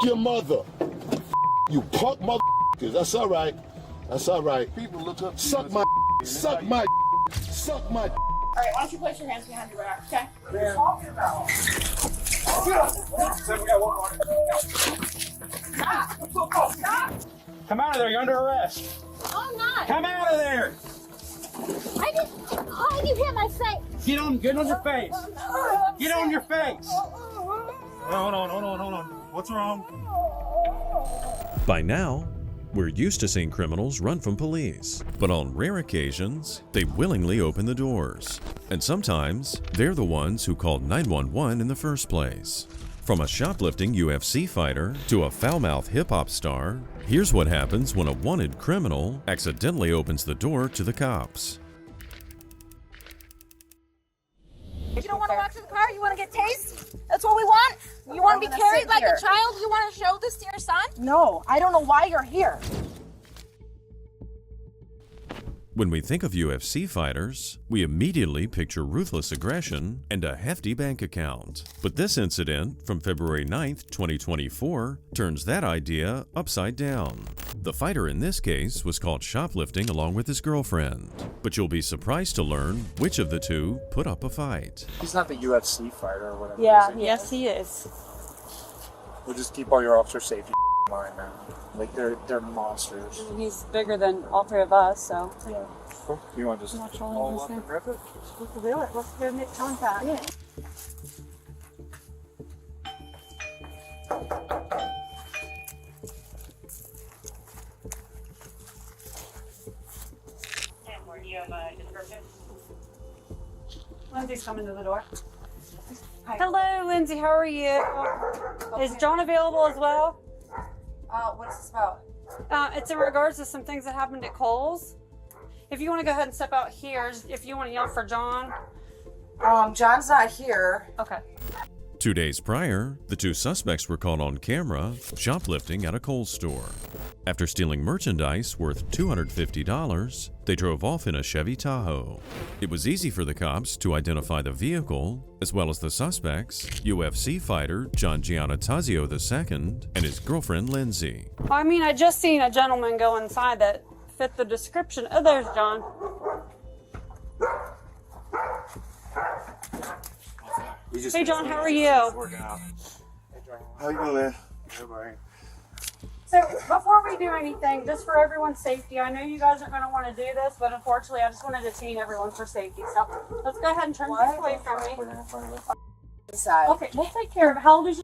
your mother. You punk motherfuckers. That's all right. That's all right. People look up to Suck you. my suck my suck my. All right, why don't you place your hands behind your back, okay? What are you talking about? Stop! Come out of there, you're under arrest. I'm not. Come out of there. You hit my face. Get on your face. Get on your face. Hold on. What's wrong? By now, we're used to seeing criminals run from police, but on rare occasions, they willingly open the doors. And sometimes, they're the ones who called 911 in the first place. From a shoplifting UFC fighter to a foul-mouthed hip-hop star, here's what happens when a wanted criminal accidentally opens the door to the cops. You don't want to walk to the car? You want to get tased? That's what we want? You want to be carried like a child? You want to show this to your son? No, I don't know why you're here. When we think of UFC fighters, we immediately picture ruthless aggression and a hefty bank account. But this incident from February 9th, 2024 turns that idea upside down. The fighter in this case was caught shoplifting along with his girlfriend. But you'll be surprised to learn which of the two put up a fight. He's not the UFC fighter or whatever. Yeah, is he? yes, he is. We'll just keep all your officer safety in mind, man. Like they're monsters. He's bigger than all three of us, so. Yeah. Cool. You want to just all up and rip it? Let's do it. Let's go make contact. Yeah. Do you have a description? Lindsay's coming to the door. Hi. Hello, Lindsay. How are you? Is John available as well? What's this about? It's in regards to some things that happened at Kohl's. If you want to go ahead and step out here, if you want to yell for John. John's not here. Okay. 2 days prior, the two suspects were caught on camera shoplifting at a Kohl's store. After stealing merchandise worth $250, they drove off in a Chevy Tahoe. It was easy for the cops to identify the vehicle, as well as the suspects, UFC fighter John Giannatazio II and his girlfriend Lindsay. I mean, I just seen a gentleman go inside that fit the description. Oh, there's John. Hey, John, how are you? How you doing, man? So, before we do anything, just for everyone's safety, I know you guys are going to want to do this, but unfortunately, I just wanted to train everyone for safety. So, let's go ahead and turn this away from me. Okay, we'll take care of it. How old is you?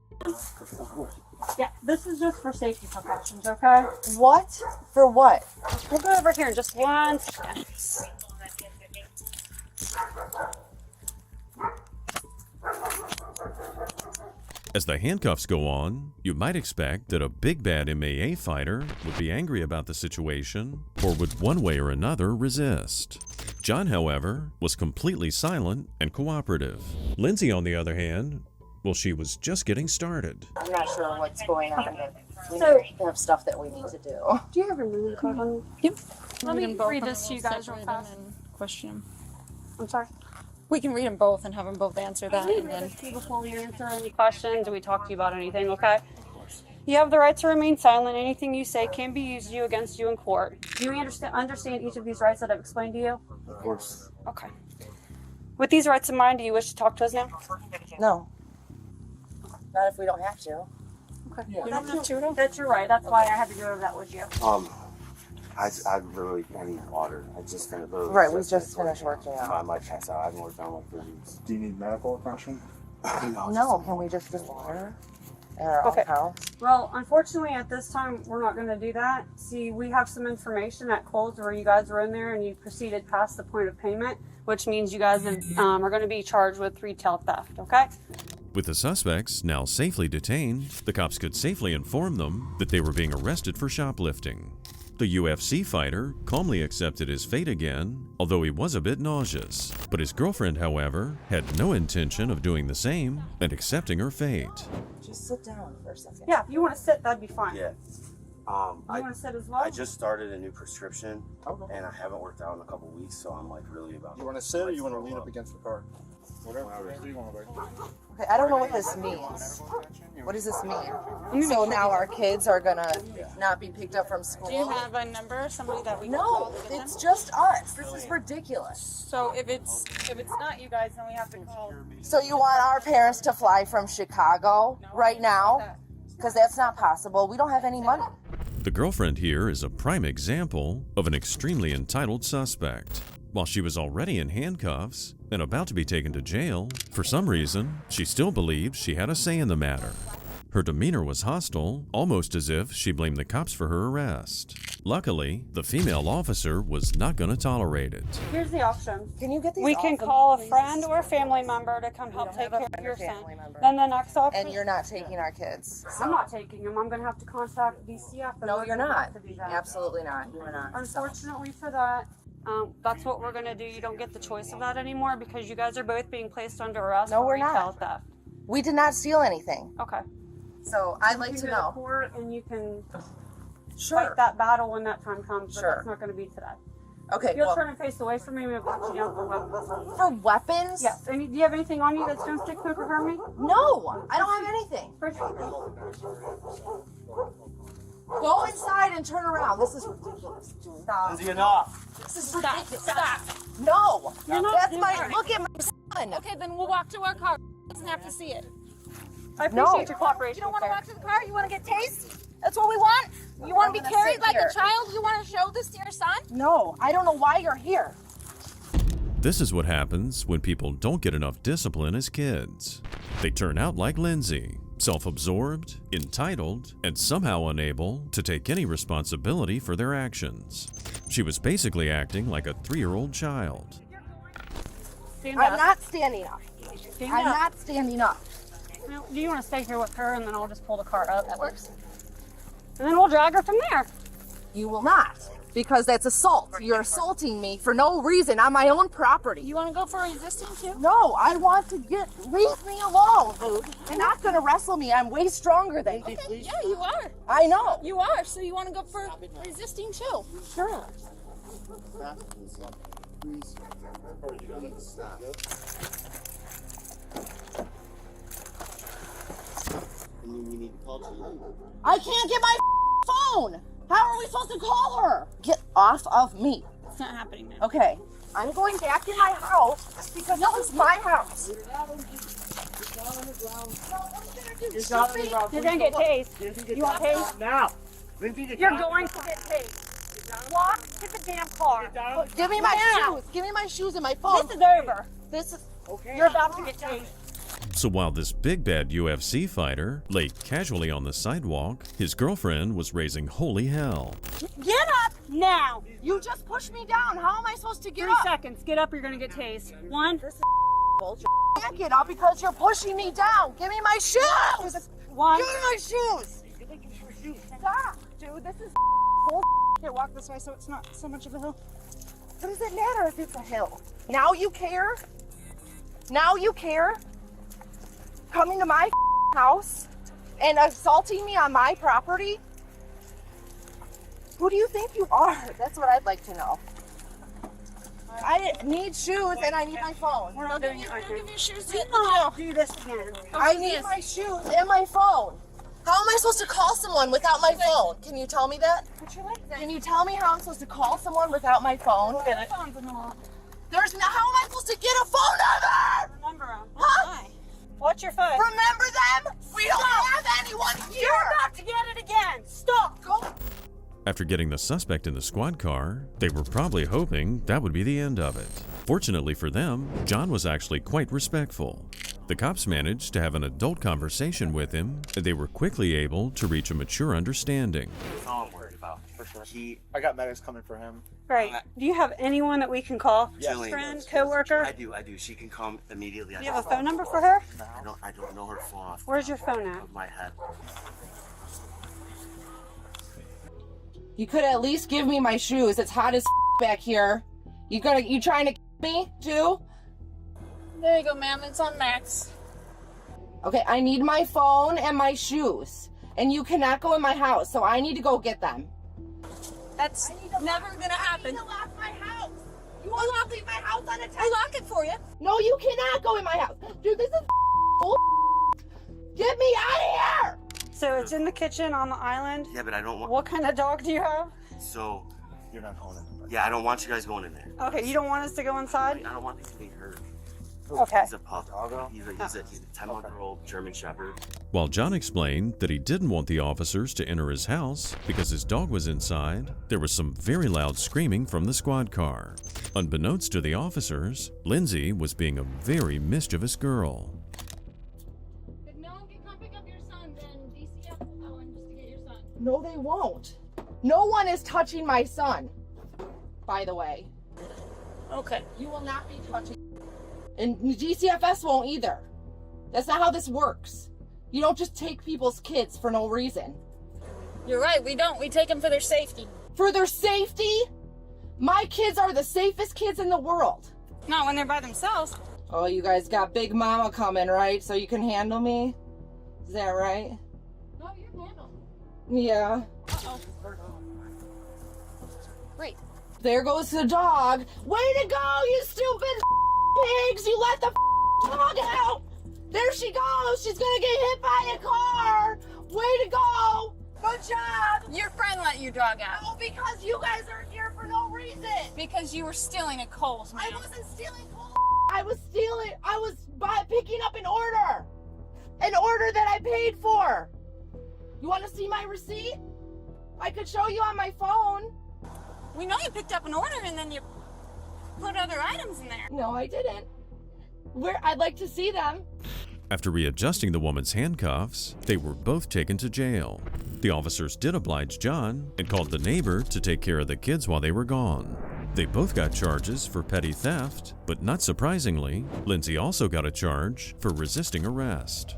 Yeah, this is just for safety precautions, okay? What? For what? We'll go over here in just 1 second. As the handcuffs go on, you might expect that a big bad MAA fighter would be angry about the situation or would one way or another resist. John, however, was completely silent and cooperative. Lindsay, on the other hand, well, she was just getting started. I'm not sure what's going on. We So- have stuff that we need to do. Do you have your movie card on you? Yep. Let me read this to you guys real fast. And question them. I'm sorry. We can read them both and have them both answer that, and then Before we answer any questions or we talk to you about anything, okay? You have the right to remain silent. Anything you say can be used against you in court. Do you understand each of these rights that I've explained to you? Of course. Okay. With these rights in mind, do you wish to talk to us now? No. Not if we don't have to. Okay. you don't have to. That's your right. That's why I had to go over that with you. I need water. I just finished. Right, we just finished working out. I might pass out. I haven't worked out in like 3 weeks. Do you need medical attention? No, can we just get water at our Okay. own house? Well, unfortunately, at this time, we're not going to do that. See, we have some information at Kohl's where you guys were in there and you proceeded past the point of payment, which means you guys are going to be charged with retail theft, okay? With the suspects now safely detained, the cops could safely inform them that they were being arrested for shoplifting. The UFC fighter calmly accepted his fate again, although he was a bit nauseous. But his girlfriend, however, had no intention of doing the same and accepting her fate. Just sit down for a second. Yeah, if you want to sit, that'd be fine. Yeah. You want to sit as well? I just started a new prescription, and I haven't worked out in a couple weeks, so I'm like really about. You want to sit or you want to lean up against the car? Whatever you want to do. Okay, I don't know what this means. What does this mean? So now our kids are gonna not be picked up from school? Do you have a number, somebody that we can No, call to get it's them? just us. This is ridiculous. So if it's not you guys, then we have to call. So you want our parents to fly from Chicago right now? Because that's not possible. We don't have any money. The girlfriend here is a prime example of an extremely entitled suspect. While she was already in handcuffs and about to be taken to jail, for some reason, she still believed she had a say in the matter. Her demeanor was hostile, almost as if she blamed the cops for her arrest. Luckily, the female officer was not going to tolerate it. Here's the option. Can you get these? We can call a friend or a family member to come help take care of your son. Then the next option. And you're not taking our kids. I'm not taking him. I'm going to have to contact DCF. No, you're not. Absolutely not. You're not. Unfortunately for that, that's what we're going to do. You don't get the choice of that anymore because you guys are both being placed under arrest No, for we're retail not. theft. We did not steal anything. Okay. So I'd like You to can go know. court and you can Sure. fight that battle when that time comes, but Sure. that's not going to be today. Okay. If you'll Well, turn and face away from me, we'll put you down for weapons. for weapons? Yes. And do you have anything on you that's going to stick, smoke, or harm me? No, I don't have anything. Go inside and turn around. This is ridiculous. Stop. Is he enough? This is ridiculous. Stop. No. You're not That's doing my. it. Look at my son. Okay, then we'll walk to our car. Doesn't have to see it. I appreciate your cooperation. You don't want to sir. walk to the car? You want to get tased? That's what we want? You want to be gonna carried sit like here. a child? You want to show this to your son? No, I don't know why you're here. This is what happens when people don't get enough discipline as kids. They turn out like Lindsay, self-absorbed, entitled, and somehow unable to take any responsibility for their actions. She was basically acting like a 3-year-old child. Stand I'm up. not standing up. Stand I'm up. not standing up. Now, do you want to stay here with her and then I'll just pull the car up? That works. And then we'll drag her from there. You will not. Because that's assault. You're assaulting me for no reason on my own property. You want to go for resisting too? No, I want to leave me alone, dude. You're not gonna wrestle me. I'm way stronger than you. Okay, yeah, you are. I know. You are. So you want to go for resisting too? Sure. I can't get my phone. How are we supposed to call her? Get off of me. It's not happening now. Okay. I'm going back in my house because this is my house. You're going to get tased. You want tased? Now. You're going to get tased. Walk to the damn car. Give me my shoes. Give me my shoes and my phone. This is over. This is You're about to get tased. So while this big bad UFC fighter lay casually on the sidewalk, his girlfriend was raising holy hell. Get up now. You just pushed me down. How am I supposed to get 3 up? seconds. Get up. You're going to get tased. 1. Bullshit. I can't get up because you're pushing me down. Give me my shoes. 1. Give me my shoes. Stop, dude. This is bullshit. Here, walk this way so it's not so much of a hill. What does it matter if it's a hill? Now you care? Now you care? Coming to my house and assaulting me on my property? Who do you think you are? That's what I'd like to know. I need shoes and I need my phone. We're not doing it right here. Give your shoes Do to not do this again. I need my shoes and my phone. How am I supposed to call someone without my phone? Can you tell me that? Put your legs in. Can you tell me how I'm supposed to call someone without my phone? Phone's in the lock. There's no, how am I supposed to get a phone number? Remember them. Huh? Watch your phone. Remember them? We don't have anyone here. You're about to get it again. Stop. Go. After getting the suspect in the squad car, they were probably hoping that would be the end of it. Fortunately for them, John was actually quite respectful. The cops managed to have an adult conversation with him, and they were quickly able to reach a mature understanding. That's all I'm worried about. For sure. I got medics coming for him. Great. Do you have anyone that we can call? Jillian. Friend, coworker? I do. She can come immediately. Do you have a phone number for her? I don't know her phone off Where's your phone at? of my head. You could at least give me my shoes. It's hot as back here. You trying to me too? There you go, ma'am. It's on Max. Okay, I need my phone and my shoes. And you cannot go in my house, so I need to go get them. That's never gonna happen. I need to lock my house. You will not leave my house unattended. I'll lock it for you. No, you cannot go in my house. Dude, this is Get me out of here! So it's in the kitchen on the island. Yeah, but I don't want. What kind of dog do you have? So, You're not calling it. yeah, I don't want you guys going in there. Okay, you don't want us to go inside? I don't want these to be hurt. Okay. He's a pup. He's a 10-month-old German Shepherd. While John explained that he didn't want the officers to enter his house because his dog was inside, there was some very loud screaming from the squad car. Unbeknownst to the officers, Lindsay was being a very mischievous girl. If no one can come pick up your son, then DCF will go and investigate your son. No, they won't. No one is touching my son, by the way. Okay. You will not be touching. And GCFS won't either. That's not how this works. You don't just take people's kids for no reason. You're right, we don't. We take them for their safety. For their safety? My kids are the safest kids in the world. Not when they're by themselves. Oh, you guys got Big Mama coming, right? So you can handle me? Is that right? No, you're handled. Yeah. Uh-oh. Great. There goes the dog. Way to go, you stupid pigs! You let the dog out! There she goes! She's gonna get hit by a car! Way to go! Good job! Your friend let your dog out. Oh, because you guys are here for no reason! Because you were stealing a Kohl's, man. I wasn't stealing I was stealing, I was picking up an order! An order that I paid for! You wanna see my receipt? I could show you on my phone. We know you picked up an order and then you put other items in there. No, I didn't. I'd like to see them. After readjusting the woman's handcuffs, they were both taken to jail. The officers did oblige John and called the neighbor to take care of the kids while they were gone. They both got charges for petty theft, but not surprisingly, Lindsay also got a charge for resisting arrest.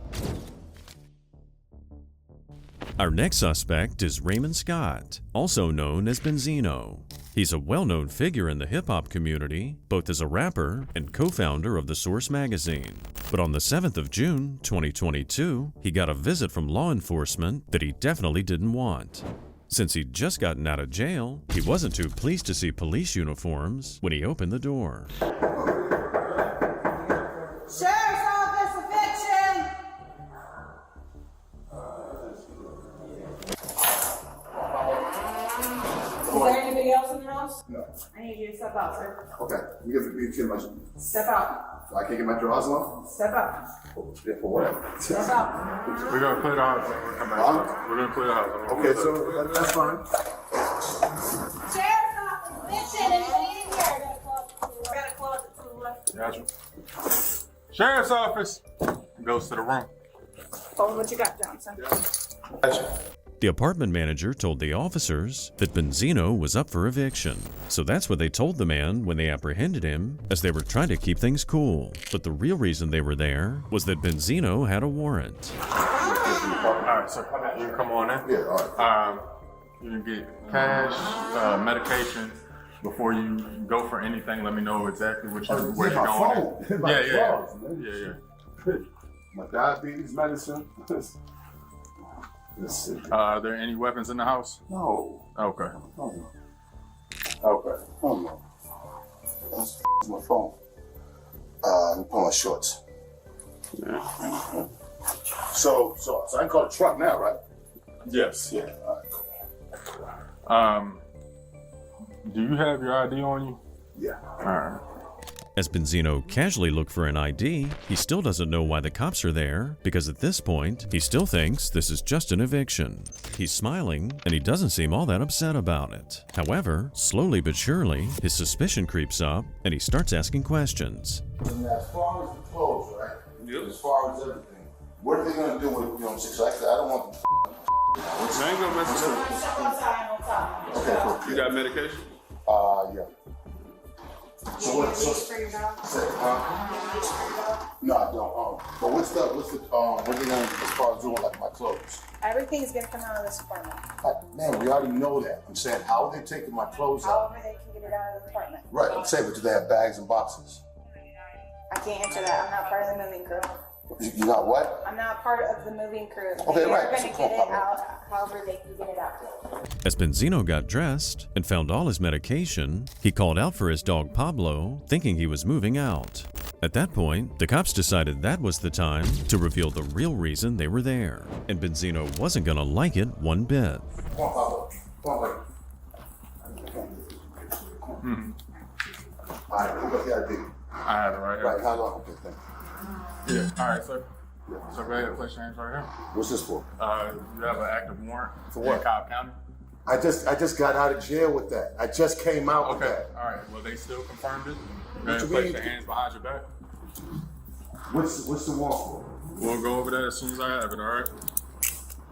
Our next suspect is Raymond Scott, also known as Benzino. He's a well-known figure in the hip-hop community, both as a rapper and co-founder of The Source magazine. But on the 7th of June, 2022, he got a visit from law enforcement that he definitely didn't want. Since he'd just gotten out of jail, he wasn't too pleased to see police uniforms when he opened the door. Sheriff's Office eviction! Is there anybody else in the house? No. I need you to step out, sir. Okay. You get my. Step out. I can't get my drawers on? Step out. Yeah, for what? Step out. We're gonna clear the house. We're gonna clear the house. Okay, so that's fine. Sheriff's Office eviction! Anybody in here? I got a closet to the left. Gotcha. Sheriff's office goes to the room. Tell me what you got, Johnson. Gotcha. The apartment manager told the officers that Benzino was up for eviction. So that's what they told the man when they apprehended him, as they were trying to keep things cool. But the real reason they were there was that Benzino had a warrant. Alright, so you come on in. Yeah, alright. You can get cash, medication. Before you go for anything, let me know exactly where you're going. Yeah. My diabetes medicine. Let's see. Are there any weapons in the house? No. Okay. Oh, no. Okay. Hold on. That's my phone. Let me put on my shorts. Yeah. So I can call the truck now, right? Yes. Yeah. All right. Do you have your ID on you? Yeah. All right. As Benzino casually looked for an ID, he still doesn't know why the cops are there, because at this point, he still thinks this is just an eviction. He's smiling, and he doesn't seem all that upset about it. However, slowly but surely, his suspicion creeps up, and he starts asking questions. And as far as the clothes, right? Yep. As far as everything, what are they gonna do with, you know what I'm saying? 'Cause I don't want them. I ain't gonna mess it up. Okay, cool. You got medication? Yeah. So what? No, I don't. But what's the what are they gonna as far as doing like my clothes? Everything's gonna come out of this apartment. Man, we already know that. I'm saying, how are they taking my clothes out? However they can get it out of the apartment. Right. I'm saying, but do they have bags and boxes? I can't answer that. I'm not part of the moving crew. You got what? I'm not part of the moving crew. Okay, They're right. gonna get it out however they can get it out. As Benzino got dressed and found all his medication, he called out for his dog Pablo, thinking he was moving out. At that point, the cops decided that was the time to reveal the real reason they were there, and Benzino wasn't gonna like it one bit. Come on, Pablo. Come on, buddy. All right, who got the ID? I have it right here. Right, how long? Okay, thank you. Yeah. All right, sir. So go ahead, place your hands right here. What's this for? You have an active warrant For what? in Cobb County. I just got out of jail with that. I just came out with Okay. that. All right. Well, they still confirmed it. Go What ahead, you place mean? your hands behind your back. What's the warrant for? We'll go over that as soon as I have it. All right.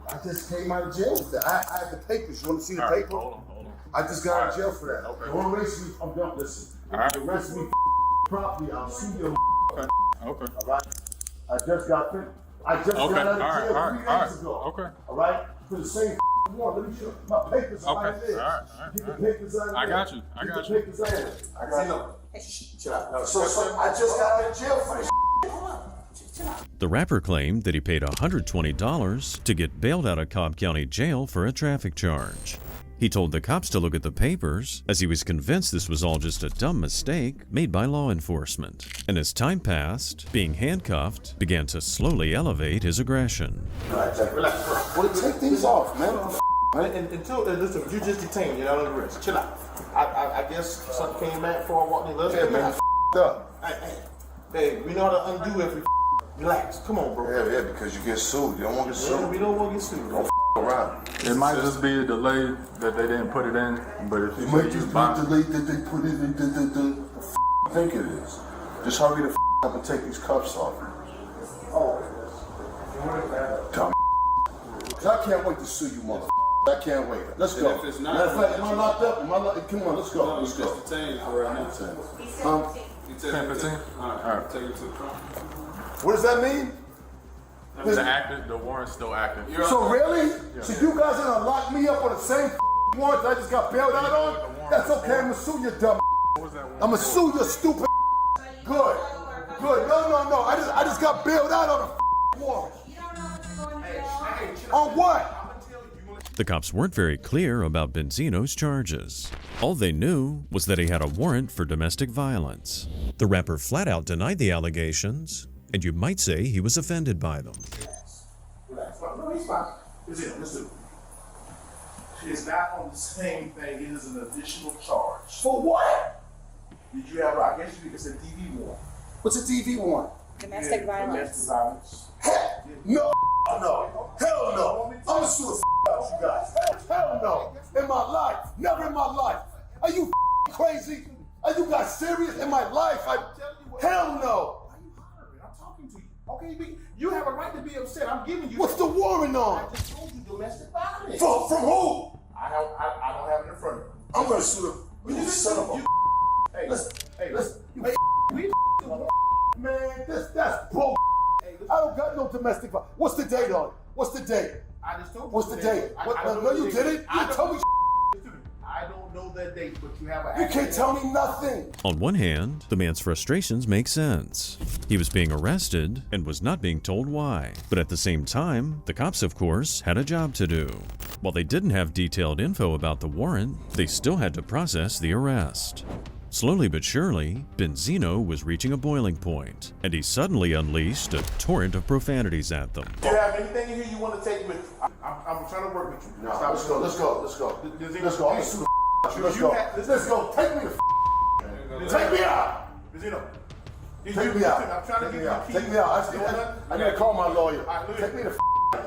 I just came out of jail with that. I have the papers. You want to see the All right. paper? Hold on. I just got out of jail for that. Okay. Don't arrest me. I'm done. Listen. All right. If you arrest me properly, I'll sue you. Okay. All right. I just got finished. I just got out of jail 3 days ago. Okay. All right. For the same warrant. Let me show you. My papers are right there. All right. Get the papers out of there. I got you. Get the papers out of there. I got you. Chill out. So I just got out of jail for this. The rapper claimed that he paid $120 to get bailed out of Cobb County Jail for a traffic charge. He told the cops to look at the papers, as he was convinced this was all just a dumb mistake made by law enforcement. And as time passed, being handcuffed began to slowly elevate his aggression. All right, Jack, relax. Well, take these off, man. Until listen, you just detained, you're not under arrest. Chill out. I guess something came back before I walked in. Yeah, man, up. Hey, we know how to undo if we relax. Come on, bro. Yeah, because you get sued. You don't want to get sued. Yeah, we don't want to get sued. Don't around. It might just be a delay that they didn't put it in, but if you It might say you just be a bond, delay that they put it in. The I think it is. Just hurry the up and take these cuffs off. Oh. Dumb. I can't wait to sue you, mother. I can't wait. Let's go. If it's not, Matter of fact, am I locked up? Come on, let's go. Let's go. detained for right now. 10-15? All right. Take it to the car. What does that mean? The warrant's still active. So really? So you guys are gonna lock me up on the same warrant that I just got bailed out on? That's okay. I'm gonna sue you, dumb. I'm gonna sue you, stupid. Good. No. I just got bailed out on a warrant. On what? The cops weren't very clear about Benzino's charges. All they knew was that he had a warrant for domestic violence. The rapper flat out denied the allegations, and you might say he was offended by them. Relax. No, he's fine. Let's do it. It's not on the same thing. It is an additional charge. For what? Did you have, I guess you could say DV warrant. What's a TV warrant? Domestic violence. Domestic violence. No. Hell no. I'm gonna sue the out you guys. Hell no. In my life. Never in my life. Are you crazy? Are you guys serious? In my life? Hell no. I'm talking to you. Okay, you have a right to be upset. I'm giving you. What's the warrant on? I just told you domestic violence. From who? I don't have it in front of me. I'm gonna sue them. You son of a. Hey, Listen. we Man, that's bull. I don't got no domestic violence. What's the date on it? What's the date? I just told you. What's the date? No, you didn't. You told me. I don't know that date, but you have a. You can't tell me nothing. On one hand, the man's frustrations make sense. He was being arrested and was not being told why. But at the same time, the cops, of course, had a job to do. While they didn't have detailed info about the warrant, they still had to process the arrest. Slowly but surely, Benzino was reaching a boiling point, and he suddenly unleashed a torrent of profanities at them. Do you have anything in here you want to take with you? I'm trying to work with you. No, let's go. I'm gonna sue the Let's go. Take me the Take me out. Benzino. Take me out. I'm trying to get you. Take me out. I gotta call my lawyer. Take me the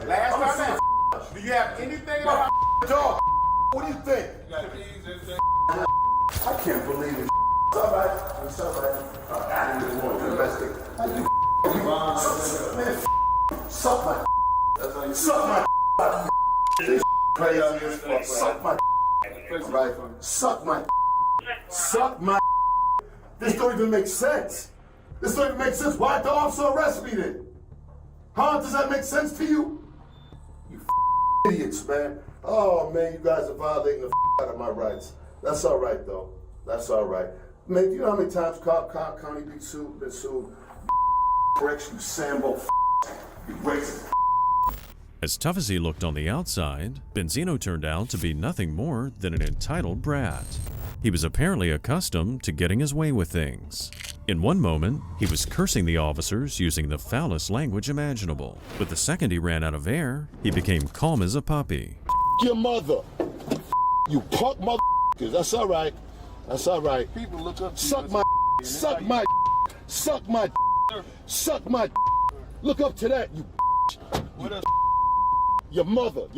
Last time. Do you have anything about dog? What do you think? I can't believe it. It's all right. I didn't want domestic. Man, suck my. Suck my. Crazy. Suck my. Right. Suck my. This don't even make sense. Why'd the officer arrest me then? Huh? Does that make sense to you? You idiots, man. Oh man, you guys are violating the out of my rights. That's all right though. That's all right. Man, do you know how many times Cobb County been sued? Correction, you Sambo. You racist. As tough as he looked on the outside, Benzino turned out to be nothing more than an entitled brat. He was apparently accustomed to getting his way with things. In one moment, he was cursing the officers using the foulest language imaginable. But the second he ran out of air, he became calm as a puppy. Your mother. You punk motherfuckers. That's all right. That's all right. People look up to Suck you. my, suck my, suck my, suck my. Look up to that, you. What else? Your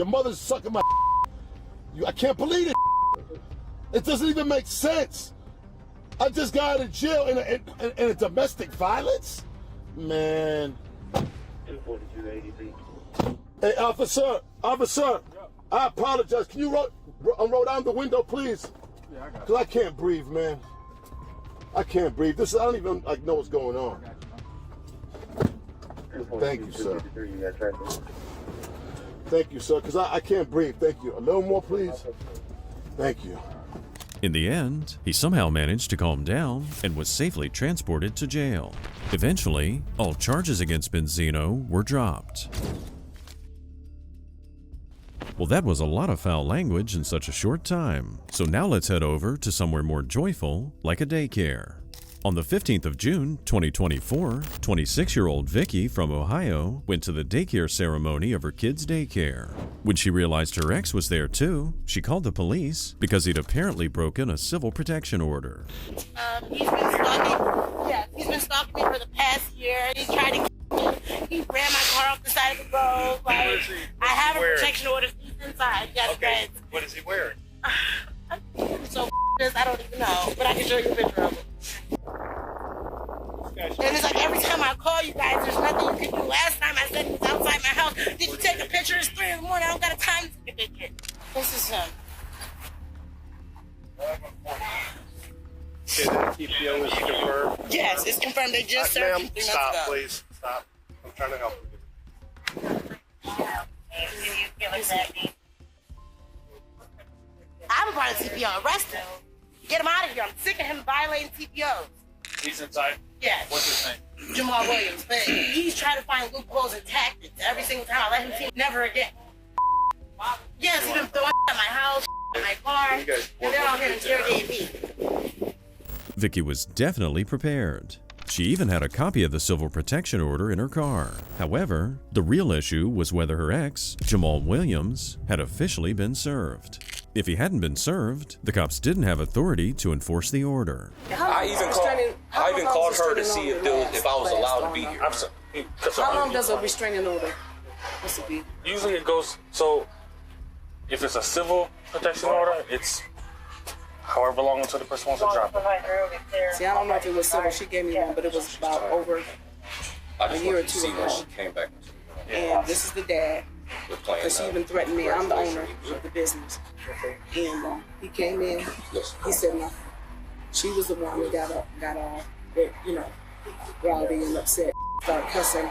mother's sucking my. I can't believe it. It doesn't even make sense. I just got out of jail in a domestic violence? Man. Hey, officer, I apologize. Can you roll down the window, please? Yeah, I got it. Because I can't breathe, man. I can't breathe. I don't even know what's going on. Thank you, sir. Thank you, sir, because I can't breathe. Thank you. A little more, please. Thank you. In the end, he somehow managed to calm down and was safely transported to jail. Eventually, all charges against Benzino were dropped. Well, that was a lot of foul language in such a short time. So now let's head over to somewhere more joyful, like a daycare. On the 15th of June, 2024, 26-year-old Vicky from Ohio went to the daycare ceremony of her kid's daycare. When she realized her ex was there too, she called the police because he'd apparently broken a civil protection order. He's been stalking. Yeah, he's been stalking me for the past year. He's tried to. He ran my car off the side of the road. Like, I have a protection order. He's inside. Yes, okay. What is he wearing? So this, I don't even know, but I can show you a picture of him. And it's like every time I call you guys, there's nothing you can do. Last time I said he was outside my house. Did you take a picture? It's 3 in the morning. I don't got time to take a picture. This is him. Okay, the TPO is confirmed. Yes, it's confirmed. They just served him 3 months ago. Stop, please. Stop. I'm trying to help you. I'm a part of TPO. Arrest him. Get him out of here. I'm sick of him violating TPOs. He's inside? Yes. What's his name? Jamal Williams. But he's trying to find loopholes and tactics. Every single time I let him see, never again. Yes, he's been throwing at my house, at my car, and they're out here interrogating me. Vicky was definitely prepared. She even had a copy of the civil protection order in her car. However, the real issue was whether her ex, Jamal Williams, had officially been served. If he hadn't been served, the cops didn't have authority to enforce the order. I even called her to see if I was allowed to be here. How long does a restraining order supposed to be? Usually it goes, so if it's a civil protection order, it's however long until the person wants to drop it. See, I don't know if it was civil. She gave me one, but it was about over a year or 2 ago. She came back. And this is the dad. Because she even threatened me. I'm the owner of the business. And he came in. He said nothing. She was the one who got all, rowdy and upset. Started cussing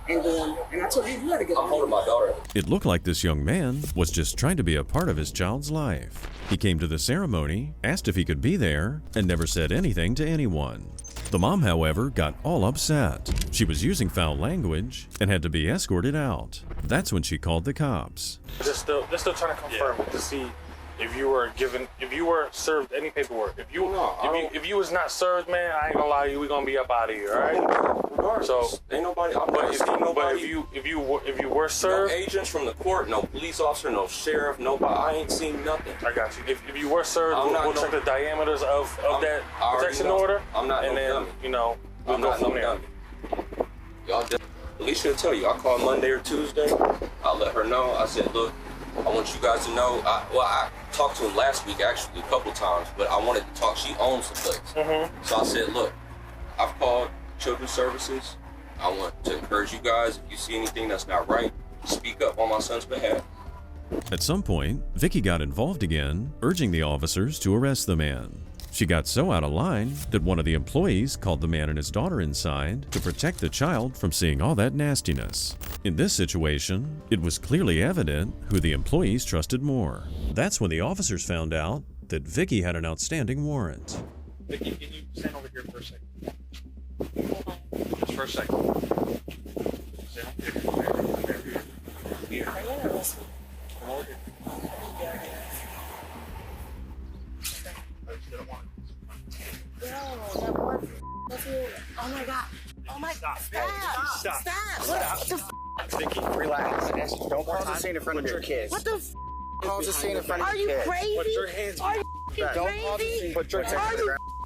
and going. And I told her, you gotta get I'm holding my daughter. It looked like this young man was just trying to be a part of his child's life. He came to the ceremony, asked if he could be there, and never said anything to anyone. The mom, however, got all upset. She was using foul language and had to be escorted out. That's when she called the cops. They're still trying to confirm it to see if you were served any paperwork. If you was not served, man, I ain't gonna lie to you, we gonna be up out of here, all right? Regardless, So ain't nobody. if you were served, no agents from the court, no police officer, no sheriff, nobody. I ain't seen nothing. I got you. If you were served, we'll check the diameters of that protection order, I'm not and then dummy. We'll go from there. Y'all, Alicia will tell you. I called Monday or Tuesday. I let her know. I said, look, I want you guys to know. I talked to her last week actually a couple times, but I wanted to talk. She owns the place, so I said, look, I've called Children's Services. I want to encourage you guys. If you see anything that's not right, speak up on my son's behalf. At some point, Vicky got involved again, urging the officers to arrest the man. She got so out of line that one of the employees called the man and his daughter inside to protect the child from seeing all that nastiness. In this situation, it was clearly evident who the employees trusted more. That's when the officers found out that Vicky had an outstanding warrant. Vicky, can you stand over here for a second? Just for a second. Stand over here. Come over here. Stop. Stop. Stop. What the f? Vicky, relax. Don't cause a scene in front of your kids. What the f? Cause a scene in front of Are your you kids. crazy? Put your hands Are you back. Don't cause a crazy? scene. Put your hands Are on the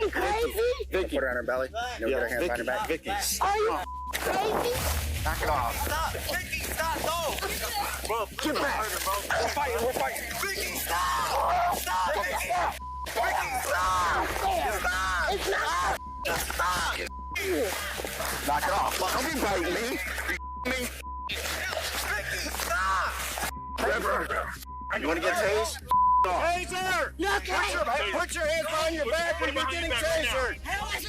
you ground. crazy? Vicky. Put her on her belly. No, get her hands behind her back. Vicky, Are you crazy? knock it off. Stop. Vicky, stop. No. Bro, get back. We're fighting. We're fighting. Vicky, stop. Stop. Vicky, stop. Vicky, stop. Stop. It's not. Stop. Knock it off. Don't be biting me. Me. Vicky, stop. You want to get tased? Taser! Put your hands behind your back when you're getting tasered!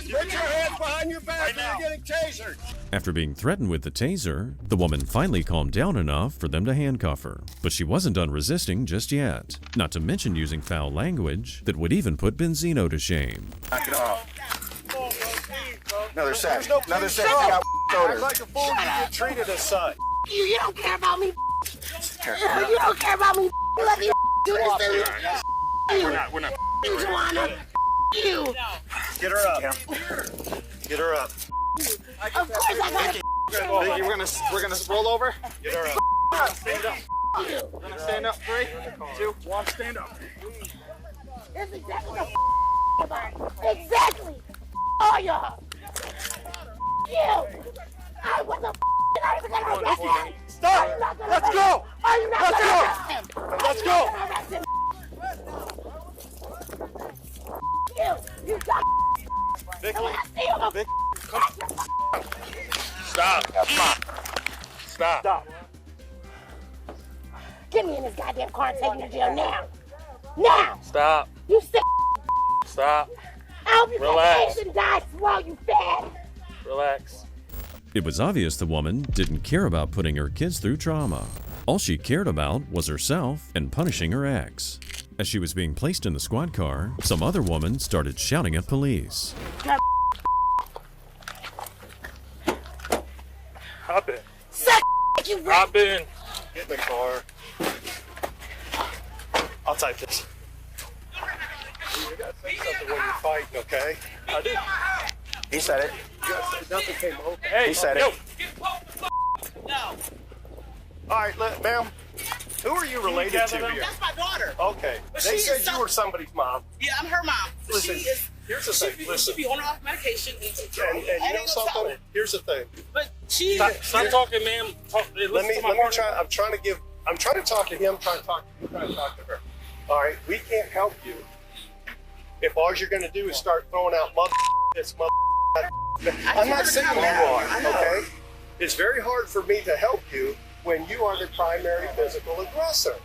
Put your hands behind your back when you're getting tasered! After being threatened with the taser, the woman finally calmed down enough for them to handcuff her. But she wasn't done resisting just yet, not to mention using foul language that would even put Benzino to shame. Knock it off. Another set. Another set. You got odor. Like a fool, you get treated as such. You don't care about me. You don't care about me. Let me do this to you. We're not. You, Joanna. You. Get her up. Get her up. Of course I got Vicky, we're gonna roll over. Get her up. Stand up. We're gonna stand up. 3, 2, 1, stand up. That's exactly what about. Exactly. Oh, y'all. You. I was a not even gonna arrest him. Stop. Let's go. Are you not Let's gonna go. arrest him? Let's go. Are you not gonna arrest him? You got Vicky. and when I see you, I'm Vicky. Stop. Stop. get me in this goddamn car and take me to jail now. Now. Stop. You sick. Stop. I hope you Relax. get and die while you fat. Relax. It was obvious the woman didn't care about putting her kids through trauma. All she cared about was herself and punishing her ex. As she was being placed in the squad car, some other woman started shouting at police. Hop in. Suck you Hop in. Get in the car. I'll type this. You gotta say something when you're fighting, okay? I do. He said it. You gotta say nothing came over. Hey, He said yo. it. All right, ma'am. Who are you related to here? That's my daughter. Okay. But They she said is you were somebody's mom. Yeah, I'm her mom. But Listen, she is, here's the thing. Listen. She be on her off medication. And you know something? Here's the thing. But she. Stop talking, ma'am. Let me try. I'm trying to talk to him. Trying to talk to her. All right. We can't help you if all you're going to do is start throwing out this mother. I'm not saying you are. Okay. It's very hard for me to help you when you are the primary physical aggressor.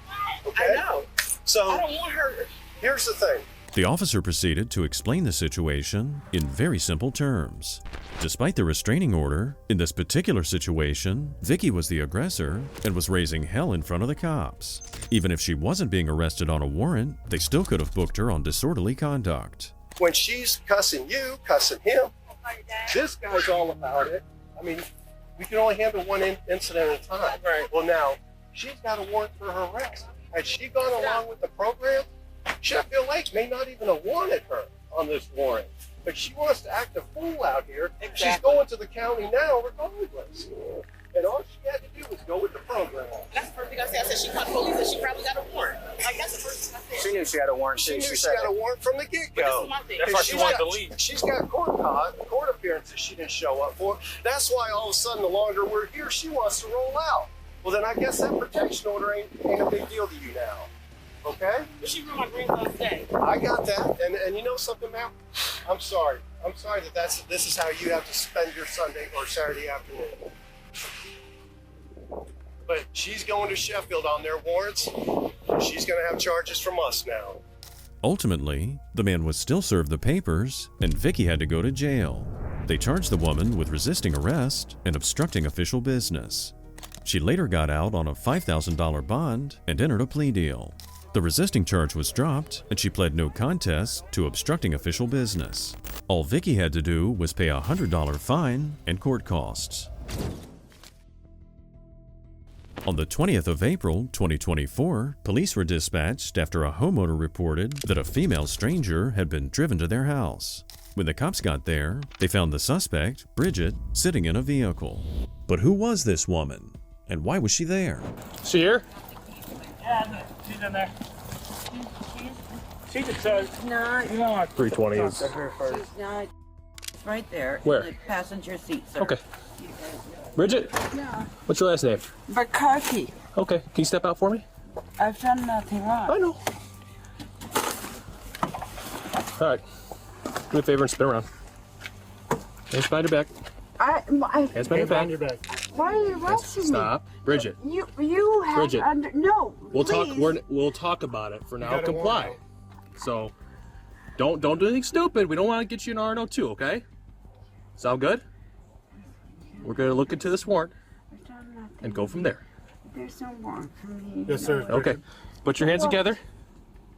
Okay. I know. So I don't want her. Here's the thing. The officer proceeded to explain the situation in very simple terms. Despite the restraining order, in this particular situation, Vicky was the aggressor and was raising hell in front of the cops. Even if she wasn't being arrested on a warrant, they still could have booked her on disorderly conduct. When she's cussing you, cussing him, this guy's all about it. I mean, we can only handle one incident at a time. Right. Well, now, she's got a warrant for her arrest. Has she gone along with the program? Sheffield Lake may not even have wanted her on this warrant, but she wants to act a fool out here. Exactly. She's going to the county now regardless. And all she had to do was go with the program. That's the first thing I said. I said she called police and she probably got a warrant. Like, that's the first thing I said. She knew she had a warrant. She knew she got a warrant from the get-go. But this is my thing. That's why she wanted to leave. She's got court appearances she didn't show up for. That's why all of a sudden, the longer we're here, she wants to roll out. Well, then I guess that protection order ain't a big deal to you now. Okay? But she ruined my grandson's day. I got that. And you know something, ma'am? I'm sorry. I'm sorry that this is how you have to spend your Sunday or Saturday afternoon. But she's going to Sheffield on their warrants. She's going to have charges from us now. Ultimately, the man was still served the papers, and Vicky had to go to jail. They charged the woman with resisting arrest and obstructing official business. She later got out on a $5,000 bond and entered a plea deal. The resisting charge was dropped, and she pled no contest to obstructing official business. All Vicky had to do was pay a $100 fine and court costs. On the 20th of April, 2024, police were dispatched after a homeowner reported that a female stranger had been driven to their house. When the cops got there, they found the suspect, Bridget, sitting in a vehicle. But who was this woman? And why was she there? She here? Yeah, she's in there. She's not. You know what 320 is. She's not. Right there. Where? In the passenger seat, sir. Okay. Bridget? Yeah. What's your last name? McCarthy. Okay. Can you step out for me? I've done nothing wrong. I know. All right. Do me a favor and spin around. Hands behind your back. Hands behind your back. Why are you rushing me? Stop. Bridget. You have Bridget. no. We'll please. talk. We'll talk about it. For now, comply. So, don't do anything stupid. We don't want to get you an RNO too. Okay? Sound good? We're gonna look into this warrant and go from there. There's no warrant for me. Yes, sir. Okay. Put your hands together.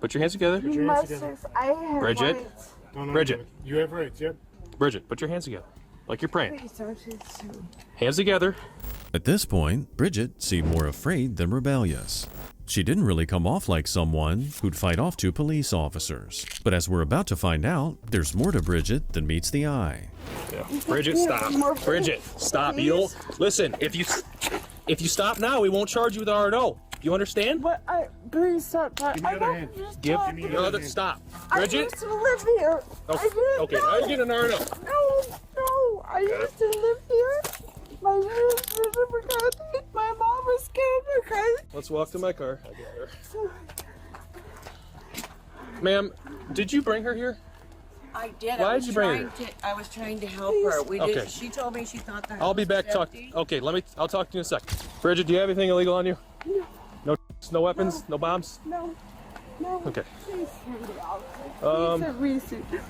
Put your hands together. You must have. I have Bridget. rights. Bridget. You have rights, yep. Bridget, put your hands together. Like you're praying. Please don't do this to me. Hands together. At this point, Bridget seemed more afraid than rebellious. She didn't really come off like someone who'd fight off two police officers. But as we're about to find out, there's more to Bridget than meets the eye. Yeah. Bridget, stop. Bridget, stop. You don't listen. If you stop now, we won't charge you with RNO. You understand? But please stop. Give me the other hand. Give me the other. Stop. I Bridget. used to live here. Okay. Now you're getting an RNO. No. I used to live here. My name is Bridget McCarthy. My mom was Karen McCarthy. Let's walk to my car. I got her. Ma'am, did you bring her here? I did. Why did you bring her? I was trying to help her. We Okay. did. She told me she thought the house I'll be back. was Talk. empty. Okay. I'll talk to you in a sec. Bridget, do you have anything illegal on you? No weapons. No bombs. No. Okay. Please hear me out.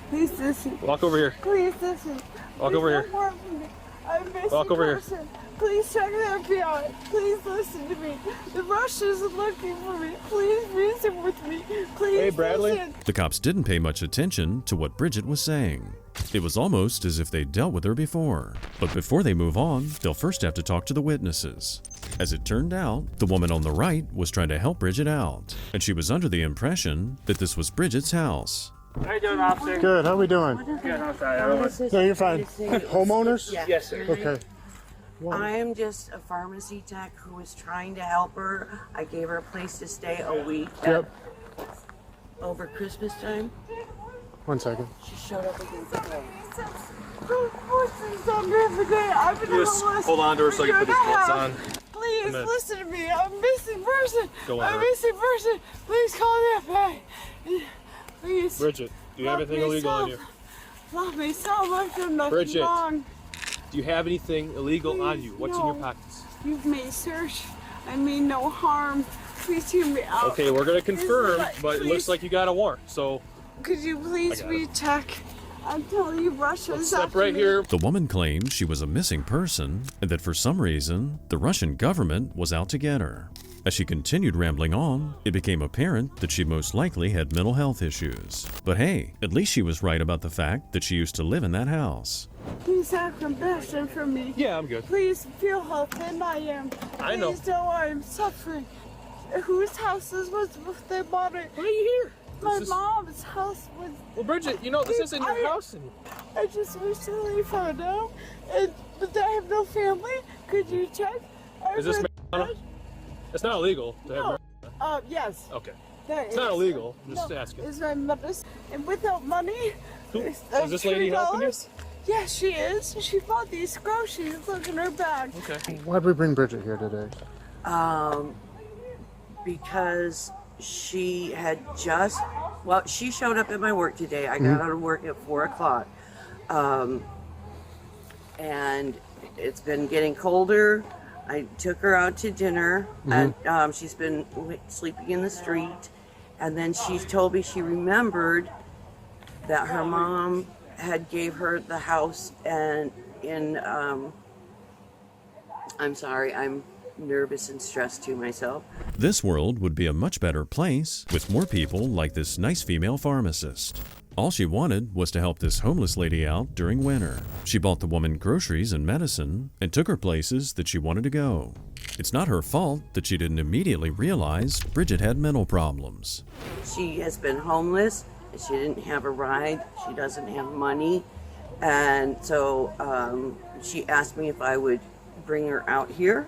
Please listen. Walk over here. Please listen. Walk over here. Don't work for me. I'm a missing Walk over here. person. Please check the FBI. Please listen to me. The Russians are looking for me. Please reason with me. Please Hey, Bradley. listen. The cops didn't pay much attention to what Bridget was saying. It was almost as if they'd dealt with her before. But before they move on, they'll first have to talk to the witnesses. As it turned out, the woman on the right was trying to help Bridget out, and she was under the impression that this was Bridget's house. How you doing, officer? Good, how we doing? Good, I'm sorry. No, you're fine. Homeowners? Yes, sir. Okay. I am just a pharmacy tech who was trying to help her. I gave her a place to stay a week. Yep. Over Christmas time. 1 second. She showed up against the door. Just hold on to her so you put these gloves on. Please listen to me. I'm a missing person. Go on, I'm a Bridget. missing person. Please call the FBI. Please. Bridget, do you have anything illegal on you? Love me so much. I'm nothing Bridget. wrong. Do you have anything illegal on you? What's in your no. pockets? You've made search. I mean no harm. Please hear me out. Okay, we're gonna confirm, but it please. looks like you got a warrant. So Could you please I got it. recheck? I'm telling you, Russia's step after right me. here. The woman claimed she was a missing person and that for some reason, the Russian government was out to get her. As she continued rambling on, it became apparent that she most likely had mental health issues. But hey, at least she was right about the fact that she used to live in that house. Please have compassion for me. Yeah, I'm good. Please feel how thin I am. I know. Please know I'm suffering. Whose house was they bought it? Why are you here? My This is- mom's house was. Well, Bridget, you know this isn't your house anymore. I just recently found out, but I have no family. Could you check? Is this marijuana? It's not illegal to have marijuana. Yes. Okay. There It's not is. illegal. I'm just No, asking. It's my medicine. And without money. Is this lady helping you? Yes, she is. She bought these groceries. Look in her bag. Okay. Why'd we bring Bridget here today? Because she had just, well, she showed up at my work today. I got out of work at 4 o'clock. And it's been getting colder. I took her out to dinner, and she's been sleeping in the street. And then she told me she remembered that her mom had gave her the house and I'm sorry, I'm nervous and stressed to myself. This world would be a much better place with more people like this nice female pharmacist. All she wanted was to help this homeless lady out during winter. She bought the woman groceries and medicine and took her places that she wanted to go. It's not her fault that she didn't immediately realize Bridget had mental problems. She has been homeless. She didn't have a ride. She doesn't have money. And so she asked me if I would bring her out here.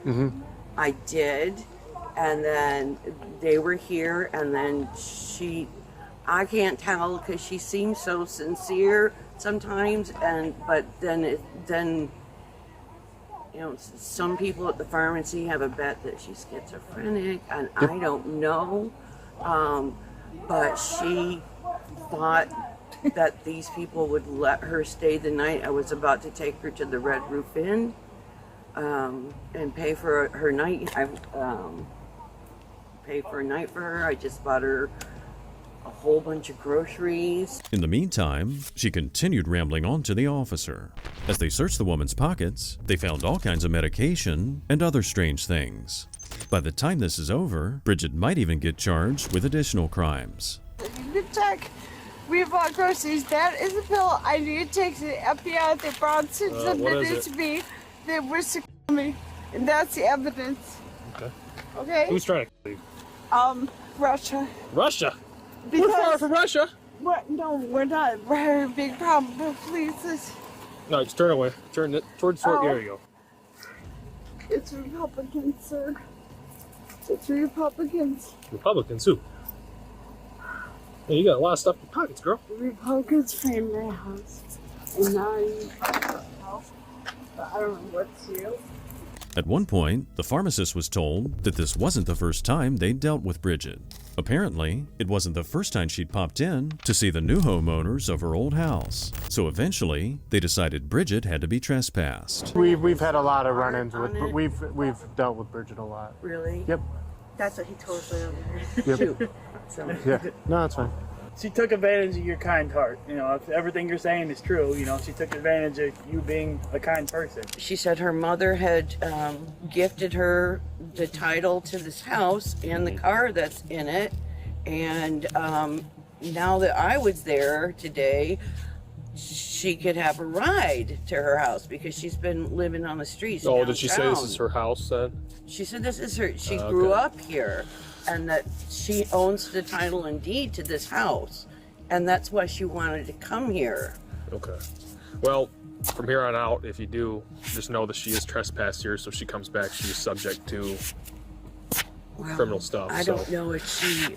I did. And then they were here, and then I can't tell because she seems so sincere sometimes, but then you know, some people at the pharmacy have a bet that she's schizophrenic, and I don't know. But she thought that these people would let her stay the night. I was about to take her to the Red Roof Inn and pay for her night. Pay for a night for her. I just bought her a whole bunch of groceries. In the meantime, she continued rambling on to the officer. As they searched the woman's pockets, they found all kinds of medication and other strange things. By the time this is over, Bridget might even get charged with additional crimes. You can check. We bought groceries. That is a pill I need to take to the FBI. They brought it submitted to me. They were sick of me. And that's the evidence. Okay. Okay? Who's trying to leave? Russia. Russia? Because We're far from Russia. What? No, we're not. We're having a big problem. But please, No, just turn away. Turn it towards where there you go. it's Republicans, sir. It's Republicans. Republicans who? Hey, you got a lot of stuff in your pockets, girl. The Republicans framed my house. And now you help. But I don't know what's you. At one point, the pharmacist was told that this wasn't the first time they'd dealt with Bridget. Apparently, it wasn't the first time she'd popped in to see the new homeowners of her old house. So eventually, they decided Bridget had to be trespassed. We've had a lot of run-ins with, we've dealt with Bridget a lot. Really? Yep. That's what he told us earlier. Yep. Shoot. Yeah. No, that's fine. She took advantage of your kind heart. You know, if everything you're saying is true, you know, she took advantage of you being a kind person. She said her mother had gifted her the title to this house and the car that's in it. And now that I was there today, she could have a ride to her house because she's been living on the streets. Oh, did she say this downtown. is her house then? She said this is her, she grew up here and that she owns the title and deed to this house. And that's why she wanted to come here. Okay. Well, from here on out, if you do, just know that she is trespassed here, so if she comes back, she is subject to criminal stuff. I don't know if she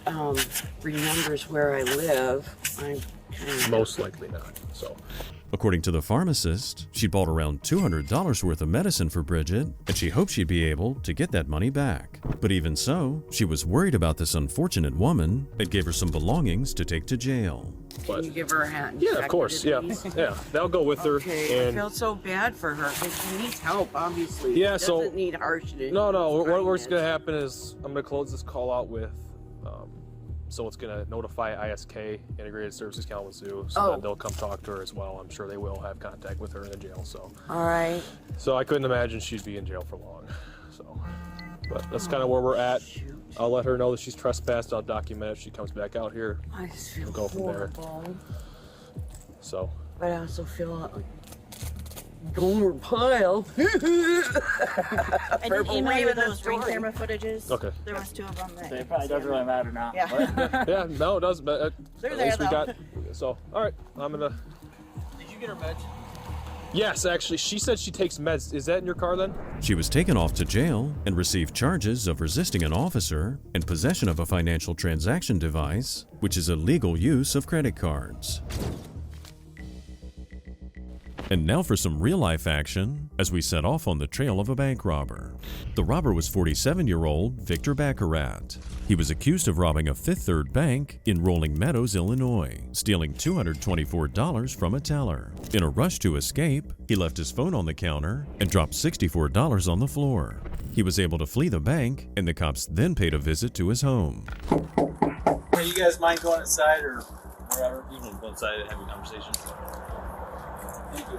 remembers where I live. I'm kind of... Most likely not, so... According to the pharmacist, she bought around $200 worth of medicine for Bridget, and she hoped she'd be able to get that money back. But even so, she was worried about this unfortunate woman and gave her some belongings to take to jail. Can you give her a hat? And Yeah, check of course, the yeah. deeds? Yeah, that'll go with her. Okay, And I feel so bad for her because she needs help, obviously. Yeah, she so- doesn't need harsh. No, what's going to happen is I'm going to close this call out with, so it's going to notify ISK, Integrated Services Kalamazoo, so then they'll come talk to her as well. I'm sure they will have contact with her in the jail, so. All right. So I couldn't imagine she'd be in jail for long, so. But that's kind of where we're at. I'll let her know that she's trespassed. I'll document it if she comes back out here. I just feel We'll go from there. horrible. So. But I also feel like Gomer Pyle. I did Purple email you Raven those ring story. camera footages. Okay. There was 2 of them. That It probably doesn't really matter now. Yeah. Yeah, no, it does, but They're at there, least we though. got, so, all right, I'm gonna. Did you get her meds? Yes, actually, she said she takes meds. Is that in your car then? She was taken off to jail and received charges of resisting an officer and possession of a financial transaction device, which is illegal use of credit cards. And now for some real-life action as we set off on the trail of a bank robber. The robber was 47-year-old Victor Baccarat. He was accused of robbing a Fifth Third bank in Rolling Meadows, Illinois, stealing $224 from a teller. In a rush to escape, he left his phone on the counter and dropped $64 on the floor. He was able to flee the bank, and the cops then paid a visit to his home. Hey, you guys mind going inside or wherever? You can go inside and have a conversation. Thank you.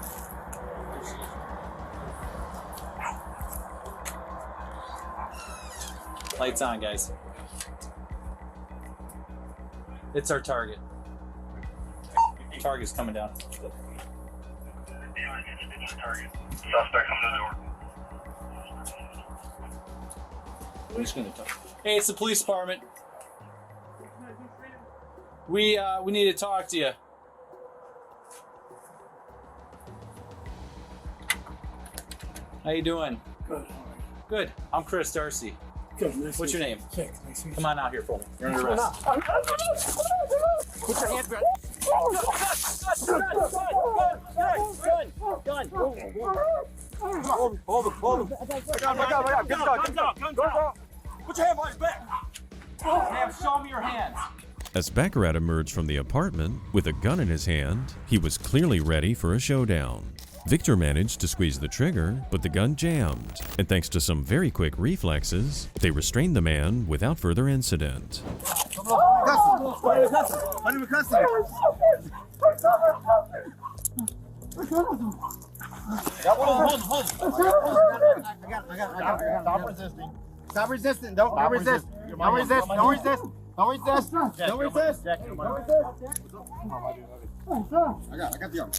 Lights on, guys. It's our target. Target's coming down. Suspect coming to the door. We're just gonna talk. Hey, it's the police department. We need to talk to you. How you doing? Good. Good. I'm Chris Darcy. Good. Nice What's your name? Jake. Nice to meet you. Come on out here for me. You're under arrest. Put your hands behind. Gun. Hold him. Back down. Put your hand behind his back. Ma'am, show me your hands. As Baccarat emerged from the apartment with a gun in his hand, he was clearly ready for a showdown. Victor managed to squeeze the trigger, but the gun jammed, and thanks to some very quick reflexes, they restrained the man without further incident. Stop resisting. Don't resist. Don't resist. Don't resist. Don't resist. Don't resist. I got the arm.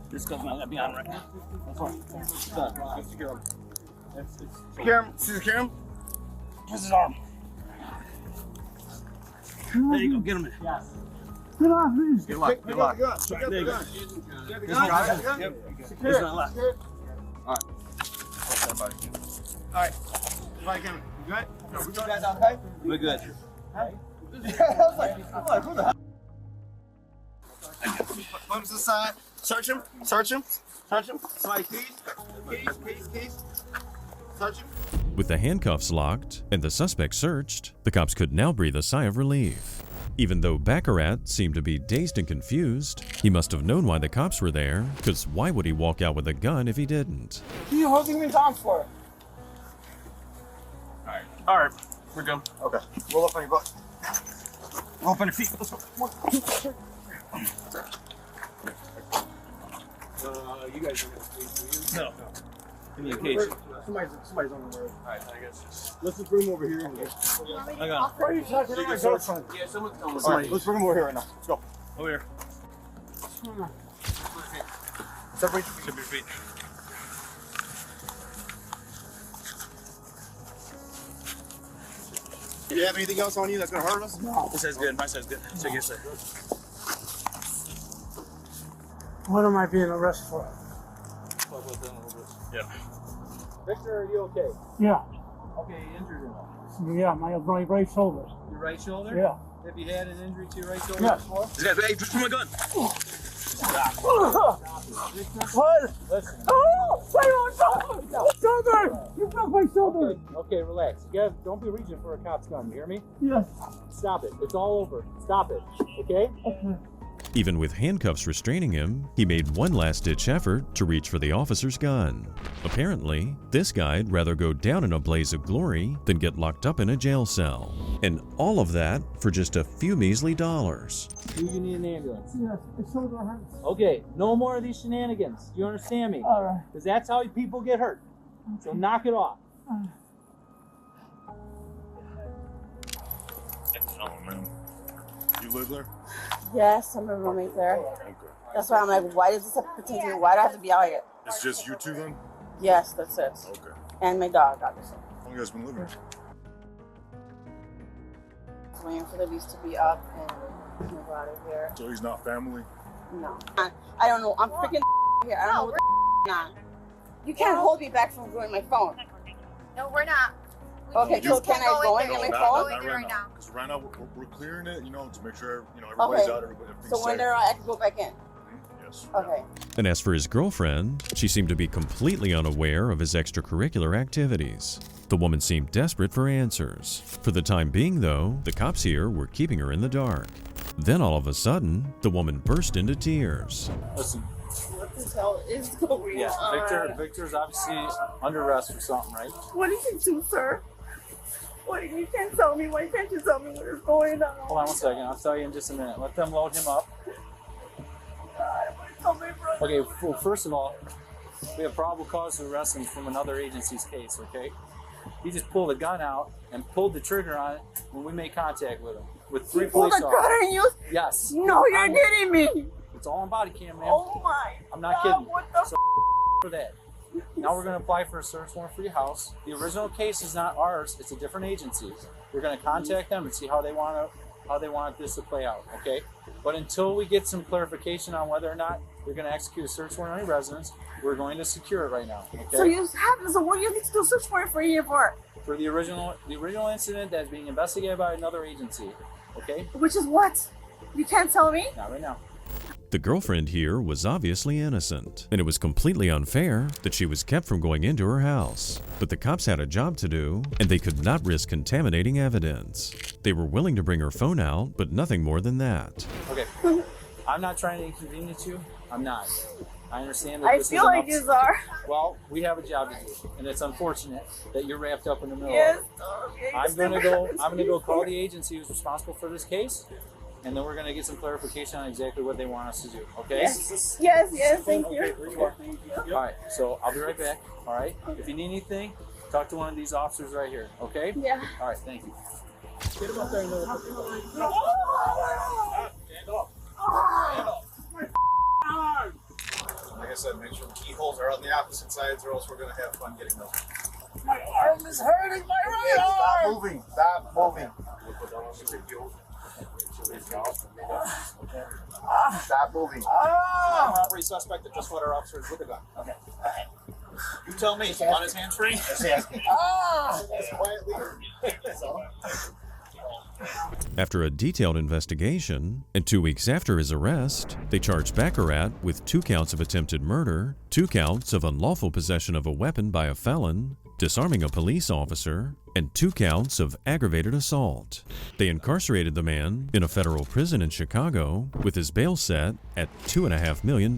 This guy's not gonna be on right now. That's fine. Secure him. Secure him. Where's his arm? There you go. Get him in. Yes. Get off me. Good luck. There you go. There you go. Secure it. All right. Everybody, camera. You good? You guys okay? We're good. I was like, who the hell? Put him to the side. Search him. Somebody, keys. Search him. With the handcuffs locked and the suspect searched, the cops could now breathe a sigh of relief. Even though Baccarat seemed to be dazed and confused, he must have known why the cops were there, because why would he walk out with a gun if he didn't? What are you holding me down for? All right. We're good. Okay. Roll up on your butt. Roll up on your feet. Let's go. You guys are going to speak, do you? No. Communication. Somebody's on the road. All right, I guess. Let's just bring him over here. Hang on. Where are you talking to my girlfriend? Yeah, someone's All right, let's bring him over here right now. Let's go. Over here. Separate your feet. Do you have anything else on you that's gonna hurt us? No. This side's good. My side's good. Check your side. What am I being arrested for? Talk about them a little bit. Yeah. Victor, are you okay? Yeah. Okay, you injured him. Yeah, my right shoulder. Your right shoulder? Yeah. Have you had an injury to your right shoulder Yes. before? This guy's, hey, just put my gun. Stop. What? Listen. Oh! Shoulder! You broke my shoulder! Okay, relax. You guys, don't be reaching for a cop's gun. You hear me? Yes. Stop it. It's all over. Stop it. Okay? Okay. Even with handcuffs restraining him, he made one last-ditch effort to reach for the officer's gun. Apparently, this guy'd rather go down in a blaze of glory than get locked up in a jail cell. And all of that for just a few measly dollars. Do you need an ambulance? Yes, my shoulder hurts. Okay, no more of these shenanigans. Do you understand me? All right. Because that's how people get hurt. So knock it off. Oh, man. You live there? Yes, I'm a roommate there. Okay. That's why I'm like, why does this have to pertain to me? Why do I have to be out here? It's just you two then? Yes, that's it. Okay. And my dog, obviously. How long you guys been living here? I'm waiting for the lease to be up and move out of here. So he's not family? No. I don't know. I'm freaking here. I don't know what the on. You can't hold me back from doing my phone. No, we're not. Okay, so can I go and get my phone? Not right now. Because right now we're clearing it, to make sure, everybody's out, everything's So when safe. they're out, I can go back in? Yes. Okay. And as for his girlfriend, she seemed to be completely unaware of his extracurricular activities. The woman seemed desperate for answers. For the time being, though, the cops here were keeping her in the dark. Then all of a sudden, the woman burst into tears. Listen. What the hell is going on? Victor's obviously under arrest for something, right? What did you do, sir? What, you can't tell me. Why can't you tell me what is going on? Hold on 1 second. I'll tell you in just a minute. Let them load him up. Okay, well, first of all, we have probable cause to arrest him from another agency's case, okay? He just pulled a gun out and pulled the trigger on it when we made contact with him. With 3 police officers. Oh, the gun on you? Yes. No, you're kidding me. It's all on body cam, man. Oh my I'm not God, kidding. what the So for that. Now we're going to apply for a search warrant for your house. The original case is not ours. It's a different agency's. We're going to contact them and see how they want to how they want this to play out, okay? But until we get some clarification on whether or not they're going to execute a search warrant on your residence, we're going to secure it right now, okay? So you have, so what do you need to do a search warrant for a year for? For the original incident that's being investigated by another agency, okay? Which is what? You can't tell me? Not right now. The girlfriend here was obviously innocent, and it was completely unfair that she was kept from going into her house. But the cops had a job to do, and they could not risk contaminating evidence. They were willing to bring her phone out, but nothing more than that. Okay, I'm not trying to inconvenience you. I'm not. I understand that I this feel like you are. Well, we have a job to do, and it's unfortunate that you're wrapped up in the middle Yes. of it. Okay. I'm gonna go call the agency who's responsible for this case, and then we're gonna get some clarification on exactly what they want us to do. Okay? Yes. Yes. Thank you. Okay, where you are. All right. So I'll be right back. All right. If you need anything, talk to one of these officers right here. Okay? Yeah. All right. Thank you. Get him up there and look. Like I said, make sure the keyholes are on the opposite sides, or else we're gonna have fun getting those. My arm is hurting. My right arm. Stop moving. Stop moving. Stop moving. Robbery suspect that just fought our officers with a gun. Okay. You tell me. On his hands free? Quietly. After a detailed investigation, and 2 weeks after his arrest, they charged Baccarat with 2 counts of attempted murder, 2 counts of unlawful possession of a weapon by a felon, disarming a police officer, and 2 counts of aggravated assault. They incarcerated the man in a federal prison in Chicago with his bail set at $2.5 million.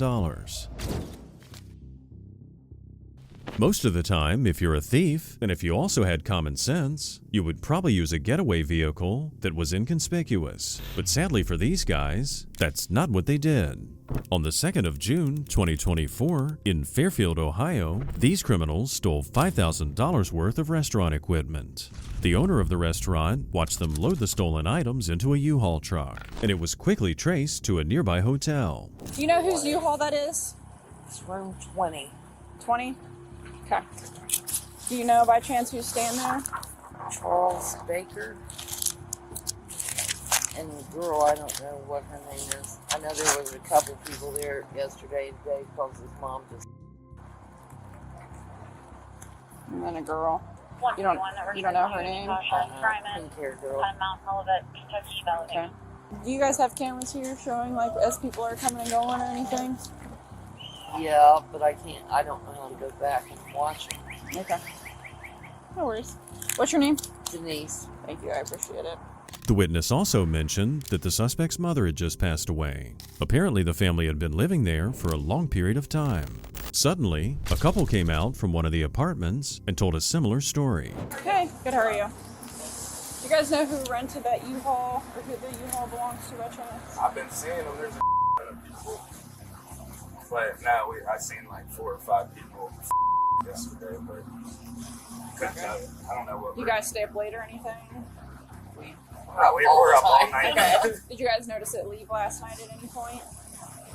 Most of the time, if you're a thief, and if you also had common sense, you would probably use a getaway vehicle that was inconspicuous. But sadly for these guys, that's not what they did. On the 2nd of June, 2024, in Fairfield, Ohio, these criminals stole $5,000 worth of restaurant equipment. The owner of the restaurant watched them load the stolen items into a U-Haul truck, and it was quickly traced to a nearby hotel. Do you know whose U-Haul that is? It's room 20. 20? Okay. Do you know by chance who's staying there? Charles Baker. And the girl, I don't know what her name is. I know there was a couple people there yesterday and today because his mom just... And then a girl. You don't know her name? Pink hair girl. Okay. Do you guys have cameras here showing like as people are coming and going or anything? Yeah, but I don't know how to go back and watch it. Okay. No worries. What's your name? Denise. Thank you, I appreciate it. The witness also mentioned that the suspect's mother had just passed away. Apparently, the family had been living there for a long period of time. Suddenly, a couple came out from one of the apartments and told a similar story. Hey, good, how are you? You guys know who rented that U-Haul or who the U-Haul belongs to by chance? I've been seeing them. There's a of people. But now I seen like 4 or 5 people yesterday, but couldn't tell you. I don't know what. You guys stay up late or anything? We were up all night. Okay. Did you guys notice it leave last night at any point?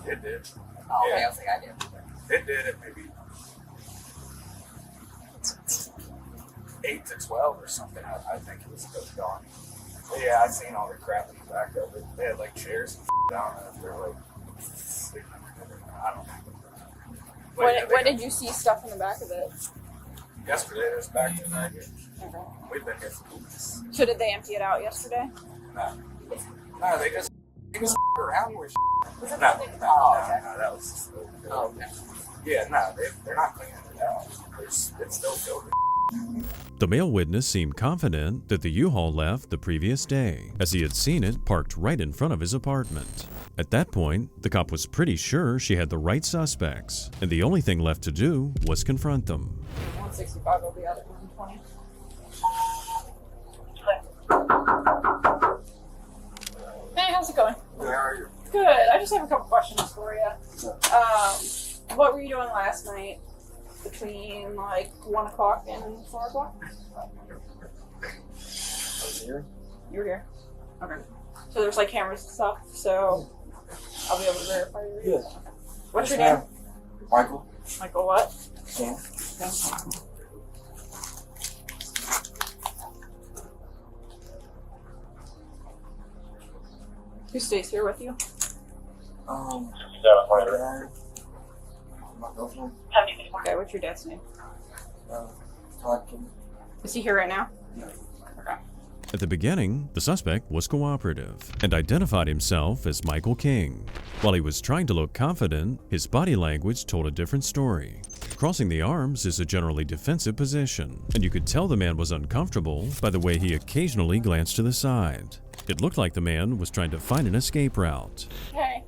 It did. Oh, okay, Yeah. I was like, I did. It did at maybe 8 to 12 or something. I think it was gone. But yeah, I seen all the crap in the back of it. They had like chairs and down there. They're like sleeping. I don't know. When did you see stuff in the back of it? Yesterday, there's back tonight here. Okay. We've been here for weeks. So did they empty it out yesterday? No, they just around with Was it no, that was just yeah, no, they're not cleaning it out. It's still filled with. The male witness seemed confident that the U-Haul left the previous day, as he had seen it parked right in front of his apartment. At that point, the cop was pretty sure she had the right suspects, and the only thing left to do was confront them. 165 will be out at 120. Hey, how's it going? How are you? Good. I just have a couple questions for you. What were you doing last night between like 1 o'clock and 4 o'clock? I was here. You were here. Okay. So there's like cameras and stuff, so I'll be able to verify your reading. Yeah. What's your name? Michael. Michael what? Yeah. Okay. Who stays here with you? My dad, my girlfriend. Okay, what's your dad's name? Todd. Is he here right now? No. Okay. At the beginning, the suspect was cooperative and identified himself as Michael King. While he was trying to look confident, his body language told a different story. Crossing the arms is a generally defensive position, and you could tell the man was uncomfortable by the way he occasionally glanced to the side. It looked like the man was trying to find an escape route. Hey,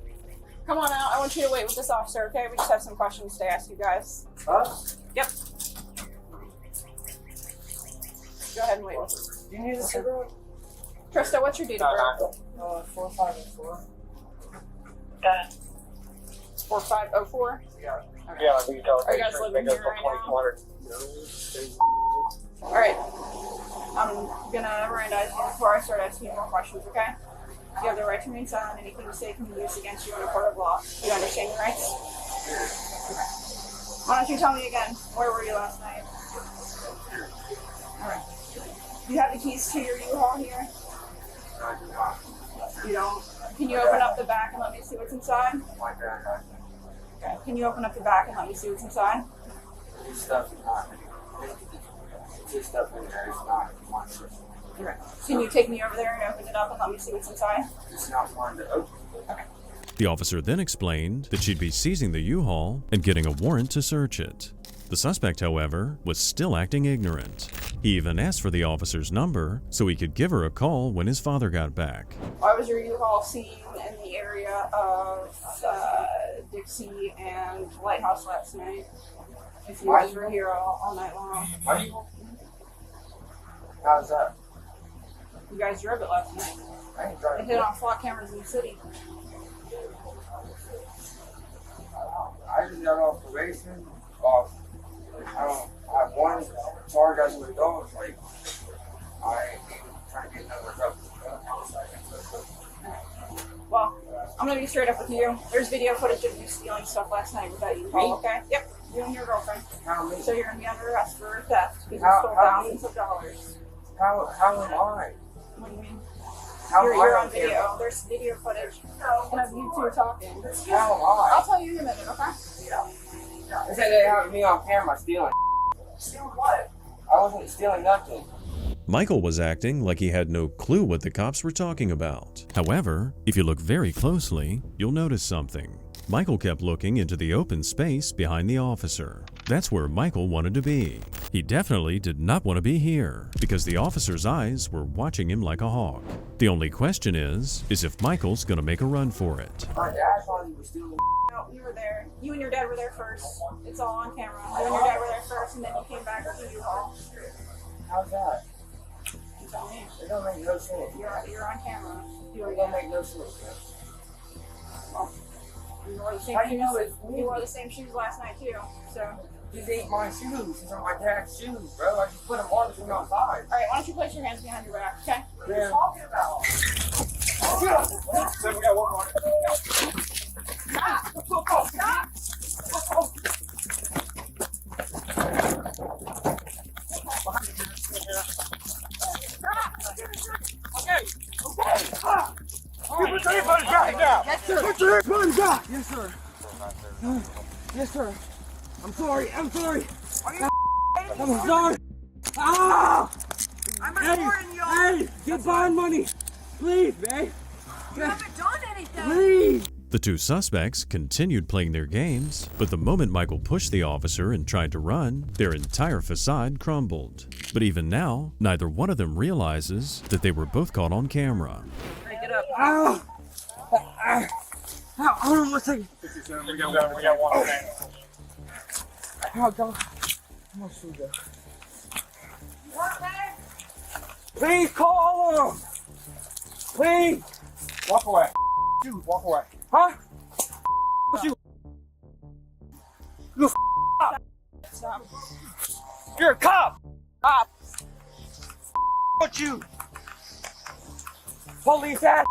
come on out. I want you to wait with this officer, okay? We just have some questions to ask you guys. Yep. Go ahead and wait. Do you need a cigarette? Trista, what's your date of birth? 4504. It's 4504? Yeah. Okay. Yeah, we can tell. Are you guys living here right now? Alright. I'm gonna Mirandize you before I start asking you more questions, okay? You have the right to remain silent. Anything you say can be used against you in a court of law. Do you understand your rights? Okay. Why don't you tell me again, where were you last night? Alright. Do you have the keys to your U-Haul here? You don't? Can you open up the back and let me see what's inside? Okay. Can you open up the back and let me see what's inside? This stuff is not. This stuff in there is not mine. Okay. Can you take me over there and open it up and let me see what's inside? It's not mine to open. Okay. The officer then explained that she'd be seizing the U-Haul and getting a warrant to search it. The suspect, however, was still acting ignorant. He even asked for the officer's number so he could give her a call when his father got back. Why was your U-Haul seen in the area of Dixie and Lighthouse last night? If you guys were here all night long. How's that? You guys drove it last night. I ain't driving. It hit on flock cameras in the city. I just got off probation. I have one charge as with dogs. Like, I ain't trying to get another drug. Well, I'm gonna be straight up with you. There's video footage of you stealing stuff last night without you call, okay? Yep, you and your girlfriend. So you're gonna be under arrest for theft because you stole thousands of dollars. How am I? What do you mean? How am I You're on on video. camera? There's video footage of you two talking. How am I? I'll tell you in a minute, okay? They said they have me on camera stealing. Stealing what? I wasn't stealing nothing. Michael was acting like he had no clue what the cops were talking about. However, if you look very closely, you'll notice something. Michael kept looking into the open space behind the officer. That's where Michael wanted to be. He definitely did not want to be here because the officer's eyes were watching him like a hawk. The only question is if Michael's gonna make a run for it. My dad thought he was stealing. No, you were there. You and your dad were there first. It's all on camera. You and your dad were there first, and then you came back to the U-Haul. How's that? You tell me. It don't make no sense. You're on camera. It don't make no sense. Well, you wore the same How do you know shoes. it's me? You wore the same shoes last night too. So. These ain't my shoes. These are my dad's shoes, bro. I just put them on from outside. All right, why don't you place your hands behind your back, okay? What are you talking about? So we got one more. Put your earbuds back now. Yes, sir. Put your earbuds back. Yes, sir. Yes, sir. I'm sorry. I'm sorry. I'm sorry. Ah! I'm recording you. Hey, get bond money. Please, man. You haven't done anything. Please. The two suspects continued playing their games, but the moment Michael pushed the officer and tried to run, their entire facade crumbled. But even now, neither one of them realizes that they were both caught on camera. Get up. Ow. Hold on 1 second. We got one thing. Oh, God. I'm gonna shoot that. Please call him. Please. Walk away. Dude, walk away. Huh? You. You Stop. You're a cop. Cop. What you? Police ass.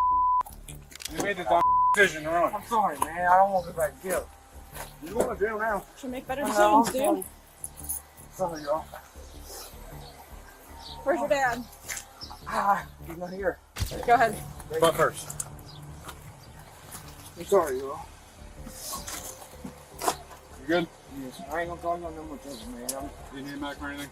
You made the dumb decision to run. I'm sorry, man. I don't want to get back to jail. You going to jail now? Should make better I decisions, know, dude. Sorry, y'all. Where's your dad? He's not here. Go ahead. But first. I'm sorry, yo. You good? Yes, I ain't gonna call you no more trouble, man. You need a Mac or anything?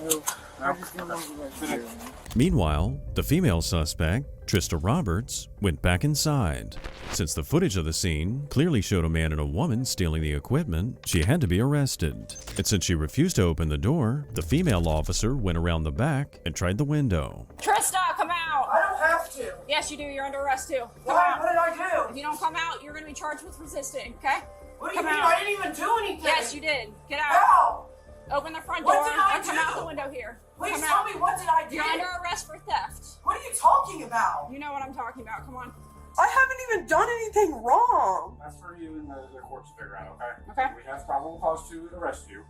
No. I just didn't want to go back here, man. Meanwhile, the female suspect, Trista Roberts, went back inside. Since the footage of the scene clearly showed a man and a woman stealing the equipment, she had to be arrested. And since she refused to open the door, the female officer went around the back and tried the window. Trista, come out. I don't have to. Yes, you do. You're under arrest too. Come Why? out. What did I do? If you don't come out, you're going to be charged with resisting. Okay? What do you Come mean? out. I didn't even do anything. Yes, you did. Get out. How? Open the front What door did I and come do? out the window here. Please Come tell out. me, what did I do? You're under arrest for theft. What are you talking about? You know what I'm talking about. Come on. I haven't even done anything wrong. That's for you and the courts to figure out, okay? Okay. We have probable cause to arrest you.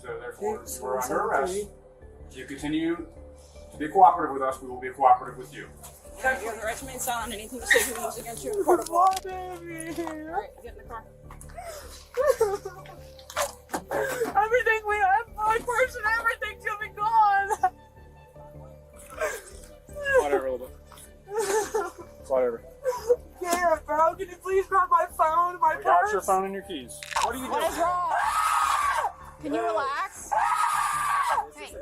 So therefore, you are under arrest. If you continue to be cooperative with us, we will be cooperative with you. Okay, you're the right to remain silent. Anything you say can be used against you in court of law. All right, get in the car. Everything we have, my purse and everything's gonna be gone. Whatever, a little bit. Whatever. Yeah, bro, can you please grab my phone, my We purse? got your phone and your keys. What are you doing? What is wrong? Can you relax? Hey.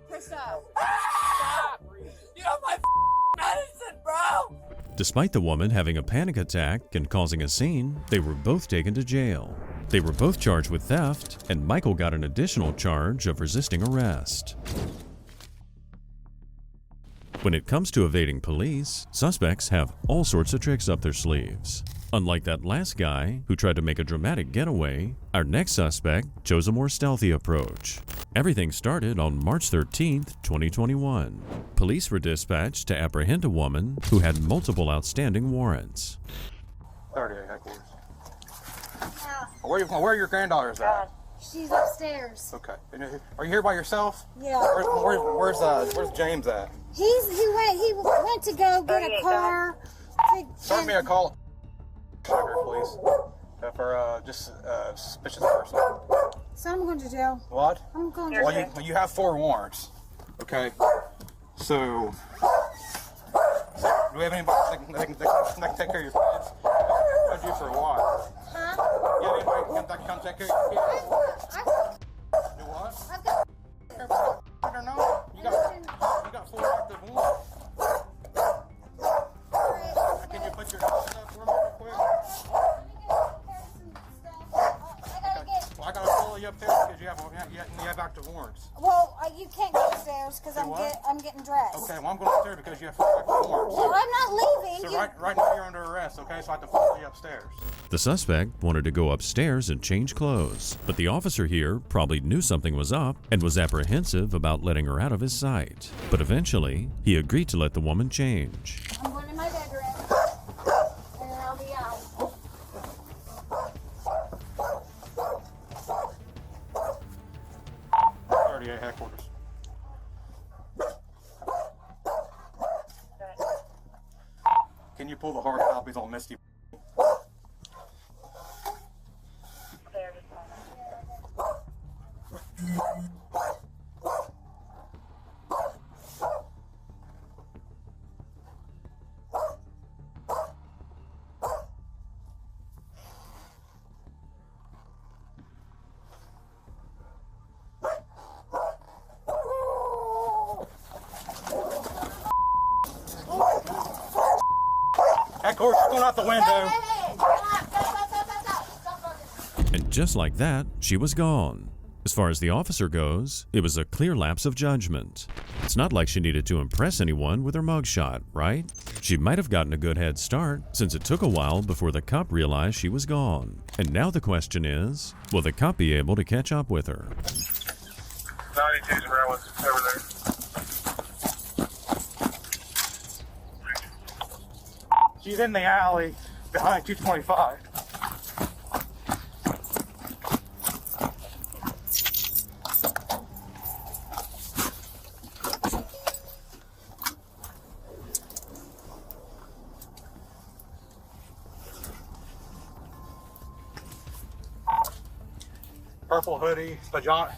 Krista. Stop. You have my medicine, bro. Despite the woman having a panic attack and causing a scene, they were both taken to jail. They were both charged with theft, and Michael got an additional charge of resisting arrest. When it comes to evading police, suspects have all sorts of tricks up their sleeves. Unlike that last guy who tried to make a dramatic getaway, our next suspect chose a more stealthy approach. Everything started on March 13th, 2021. Police were dispatched to apprehend a woman who had multiple outstanding warrants. 38 headquarters. Where are your granddaughters at? She's upstairs. Okay. Are you here by yourself? Yeah. Where's James at? He went to go get a car. Send me a call, please, for just suspicious person. So I'm going to jail. What? I'm going to jail. Well, you have 4 warrants. Okay. So, do we have anybody that can take care of your kids? What do you do for a while? Huh? You have anybody that can come take care of your kids? Do what? I don't know. You got 4 active warrants. Can you put your hands up for me real quick? Well, I gotta follow you up there because you have active warrants. Well, you can't go upstairs because I'm getting dressed. Okay, well I'm going upstairs because you have 4 active warrants. Well, I'm not leaving. So right now you're under arrest, okay? So I have to follow you upstairs. The suspect wanted to go upstairs and change clothes, but the officer here probably knew something was up and was apprehensive about letting her out of his sight. But eventually, he agreed to let the woman change. I'm going to my bedroom, and then I'll be out. Headquarters. Can you pull the hard copies on Misty? Headquarters, going out the window. And just like that, she was gone. As far as the officer goes, it was a clear lapse of judgment. It's not like she needed to impress anyone with her mugshot, right? She might have gotten a good head start, since it took a while before the cop realized she was gone. And now the question is, will the cop be able to catch up with her? 92's around what's over there. She's in the alley behind 225. Purple hoodie, pajama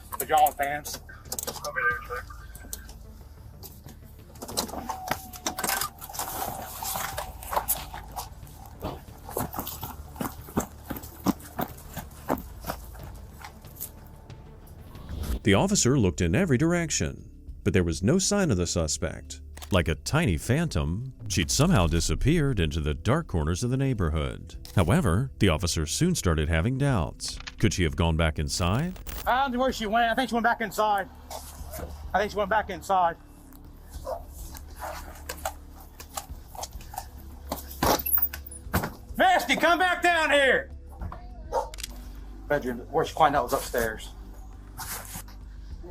pants. Over there, sir. The officer looked in every direction, but there was no sign of the suspect. Like a tiny phantom, she'd somehow disappeared into the dark corners of the neighborhood. However, the officer soon started having doubts. Could she have gone back inside? I don't know where she went. I think she went back inside. Misty, come back down here! Bedroom, where she find out was upstairs.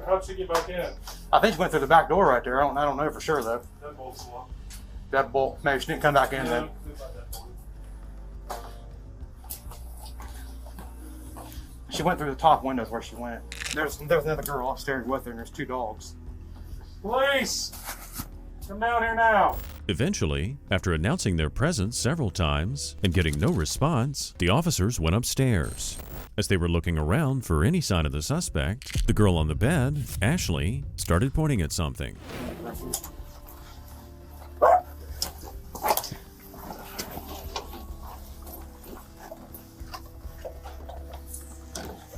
How'd she get back in? I think she went through the back door right there. I don't know for sure though. That bolt's locked. That bolt, maybe she didn't come back in then. She went through the top windows where she went. There's another girl upstairs with her, and there's 2 dogs. Police! Come down here now. Eventually, after announcing their presence several times and getting no response, the officers went upstairs. As they were looking around for any sign of the suspect, the girl on the bed, Ashley, started pointing at something.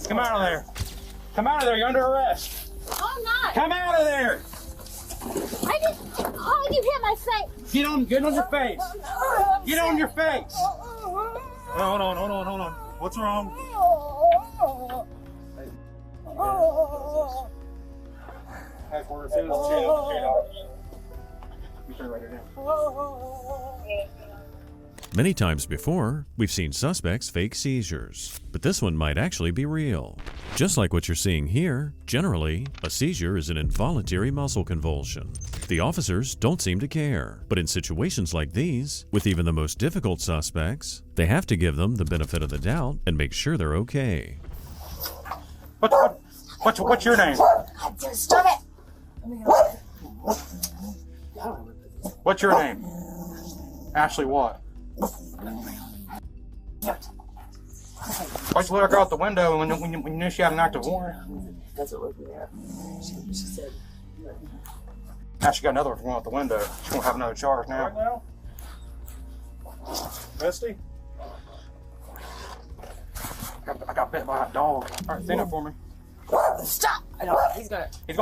Come out of there. Come out of there. You're under arrest. I'm not. Come out of there. I didn't. Oh, you hit my face. Get on your face. Get on your face. Hold on. What's wrong? That's where it says Many times before, we've seen suspects fake seizures, but this one might actually be real. Just like what you're seeing here, generally, a seizure is an involuntary muscle convulsion. The officers don't seem to care, but in situations like these, with even the most difficult suspects, they have to give them the benefit of the doubt and make sure they're okay. What's your name? Stop it. What's your name? Ashley what? Why'd you let her go out the window when you knew she had an active warrant? That's what we have. She said. Now she got another one out the window. She's gonna have another charge now. Misty? I got bit by that dog. All right, stand up for me. Stop! I know. He's gonna. I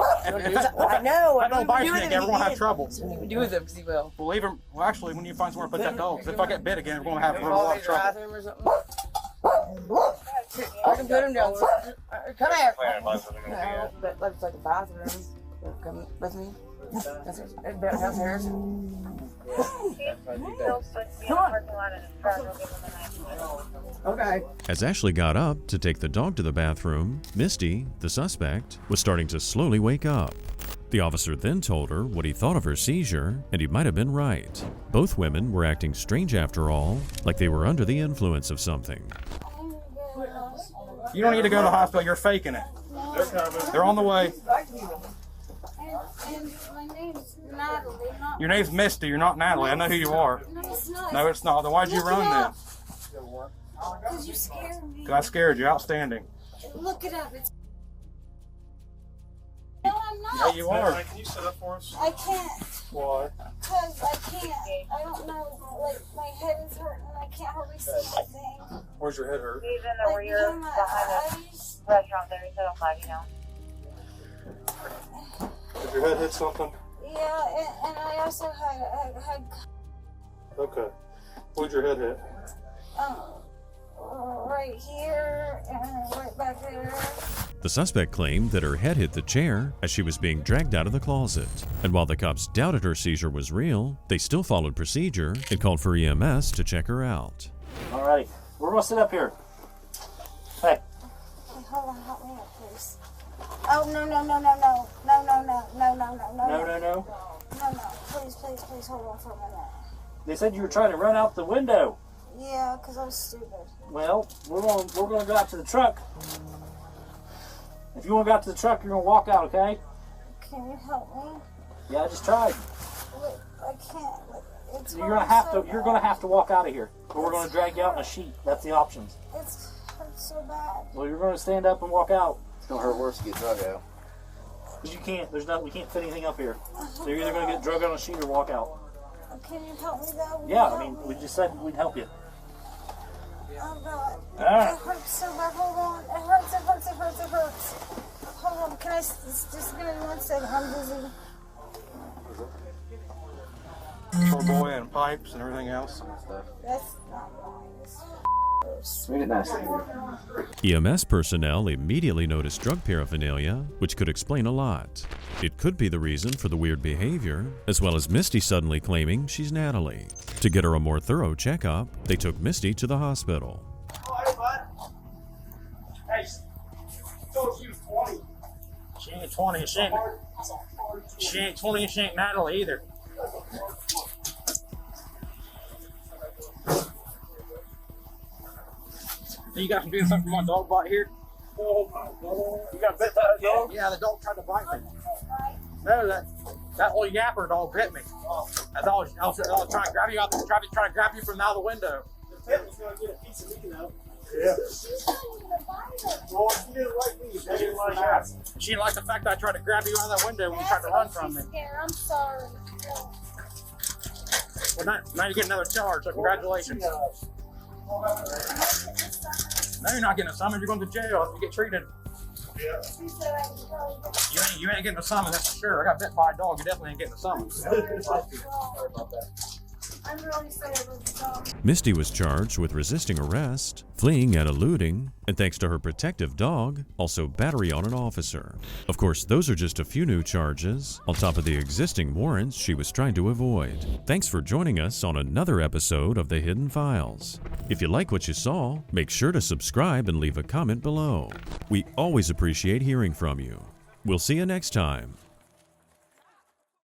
know. If I don't bite you again, we're gonna have trouble. Don't even do with him because he will. Well, leave him. Well, actually, when you find somewhere to put that dog, 'cause if I get bit again, we're gonna have a lot of trouble. Bathroom or something. I can put him down. Come here. No, that looks like a bathroom. Come with me. That's downstairs. Come on. Okay. As Ashley got up to take the dog to the bathroom, Misty, the suspect, was starting to slowly wake up. The officer then told her what he thought of her seizure, and he might have been right. Both women were acting strange after all, like they were under the influence of something. You don't need to go to the hospital. You're faking it. They're coming. They're on the way. And my name's Natalie. Your name's Misty. You're not Natalie. I know who you are. No, it's not. No, it's not. Then why'd you run then? Because you scared me. Because I scared you. Outstanding. Look it up. It's. No, I'm not. Yeah, you are. Can you sit up for us? I can't. Why? Because I can't. I don't know. Like, my head is hurting and I can't hardly see anything. Where's your head hurt? Even though you're behind the restaurant there, so don't flag, you know. Did your head hit something? Yeah, and I also had Okay. Where'd your head hit? right here and right back there. The suspect claimed that her head hit the chair as she was being dragged out of the closet. And while the cops doubted her seizure was real, they still followed procedure and called for EMS to check her out. All right. We're going to sit up here. Hey. Hey, hold on, help me up, please. Oh, no. No, please, hold on for a minute. They said you were trying to run out the window. Yeah, because I was stupid. Well, we're going to go out to the truck. If you want to go out to the truck, you're going to walk out, okay? Can you help me? Yeah, I just tried. Look, I can't. It's You're going to have to walk out of here, or we're going to drag you out in a sheet. That's the options. It hurts so bad. Well, you're going to stand up and walk out. It's going to hurt worse to get drug out. Because you can't. We can't fit anything up here. So you're either going to get drug on a sheet or walk out. Can you help me though? Yeah, I mean, we just said we'd help you. Oh God. All right. It hurts so bad. Hold on. It hurts. Hold hold on. Can I just give me 1 second? I'm busy. Poor boy and pipes and everything else. That's not EMS personnel immediately noticed drug paraphernalia, which could explain a lot. It could be the reason for the weird behavior, as well as Misty suddenly claiming she's Natalie. To get her a more thorough checkup, they took Misty to the hospital. Oh, hey, bud. Hey, told you 20. She ain't 20. She ain't 20 and she ain't Natalie either. You guys doing something for my dog bite here? You got bit by a dog? Yeah, the dog tried to bite me. No, that little yapper dog bit me. I was trying to grab you out, trying to grab you from out the window. The pet was going to get a piece of me though. Yeah. Well, she didn't like me. She didn't like that. She didn't like the fact that I tried to grab you out that window when you tried to run from me. I'm sorry. Well, now you get another charge, so congratulations. No, you're not getting a summons. You're going to jail if you get treated. Yeah. You ain't getting a summons, that's for sure. I got bit by a dog. You definitely ain't getting a summons. Sorry about that. I'm really sorry about the dog. Misty was charged with resisting arrest, fleeing and eluding, and thanks to her protective dog, also battery on an officer. Of course, those are just a few new charges, on top of the existing warrants she was trying to avoid. Thanks for joining us on another episode of The Hidden Files. If you like what you saw, make sure to subscribe and leave a comment below. We always appreciate hearing from you. We'll see you next time.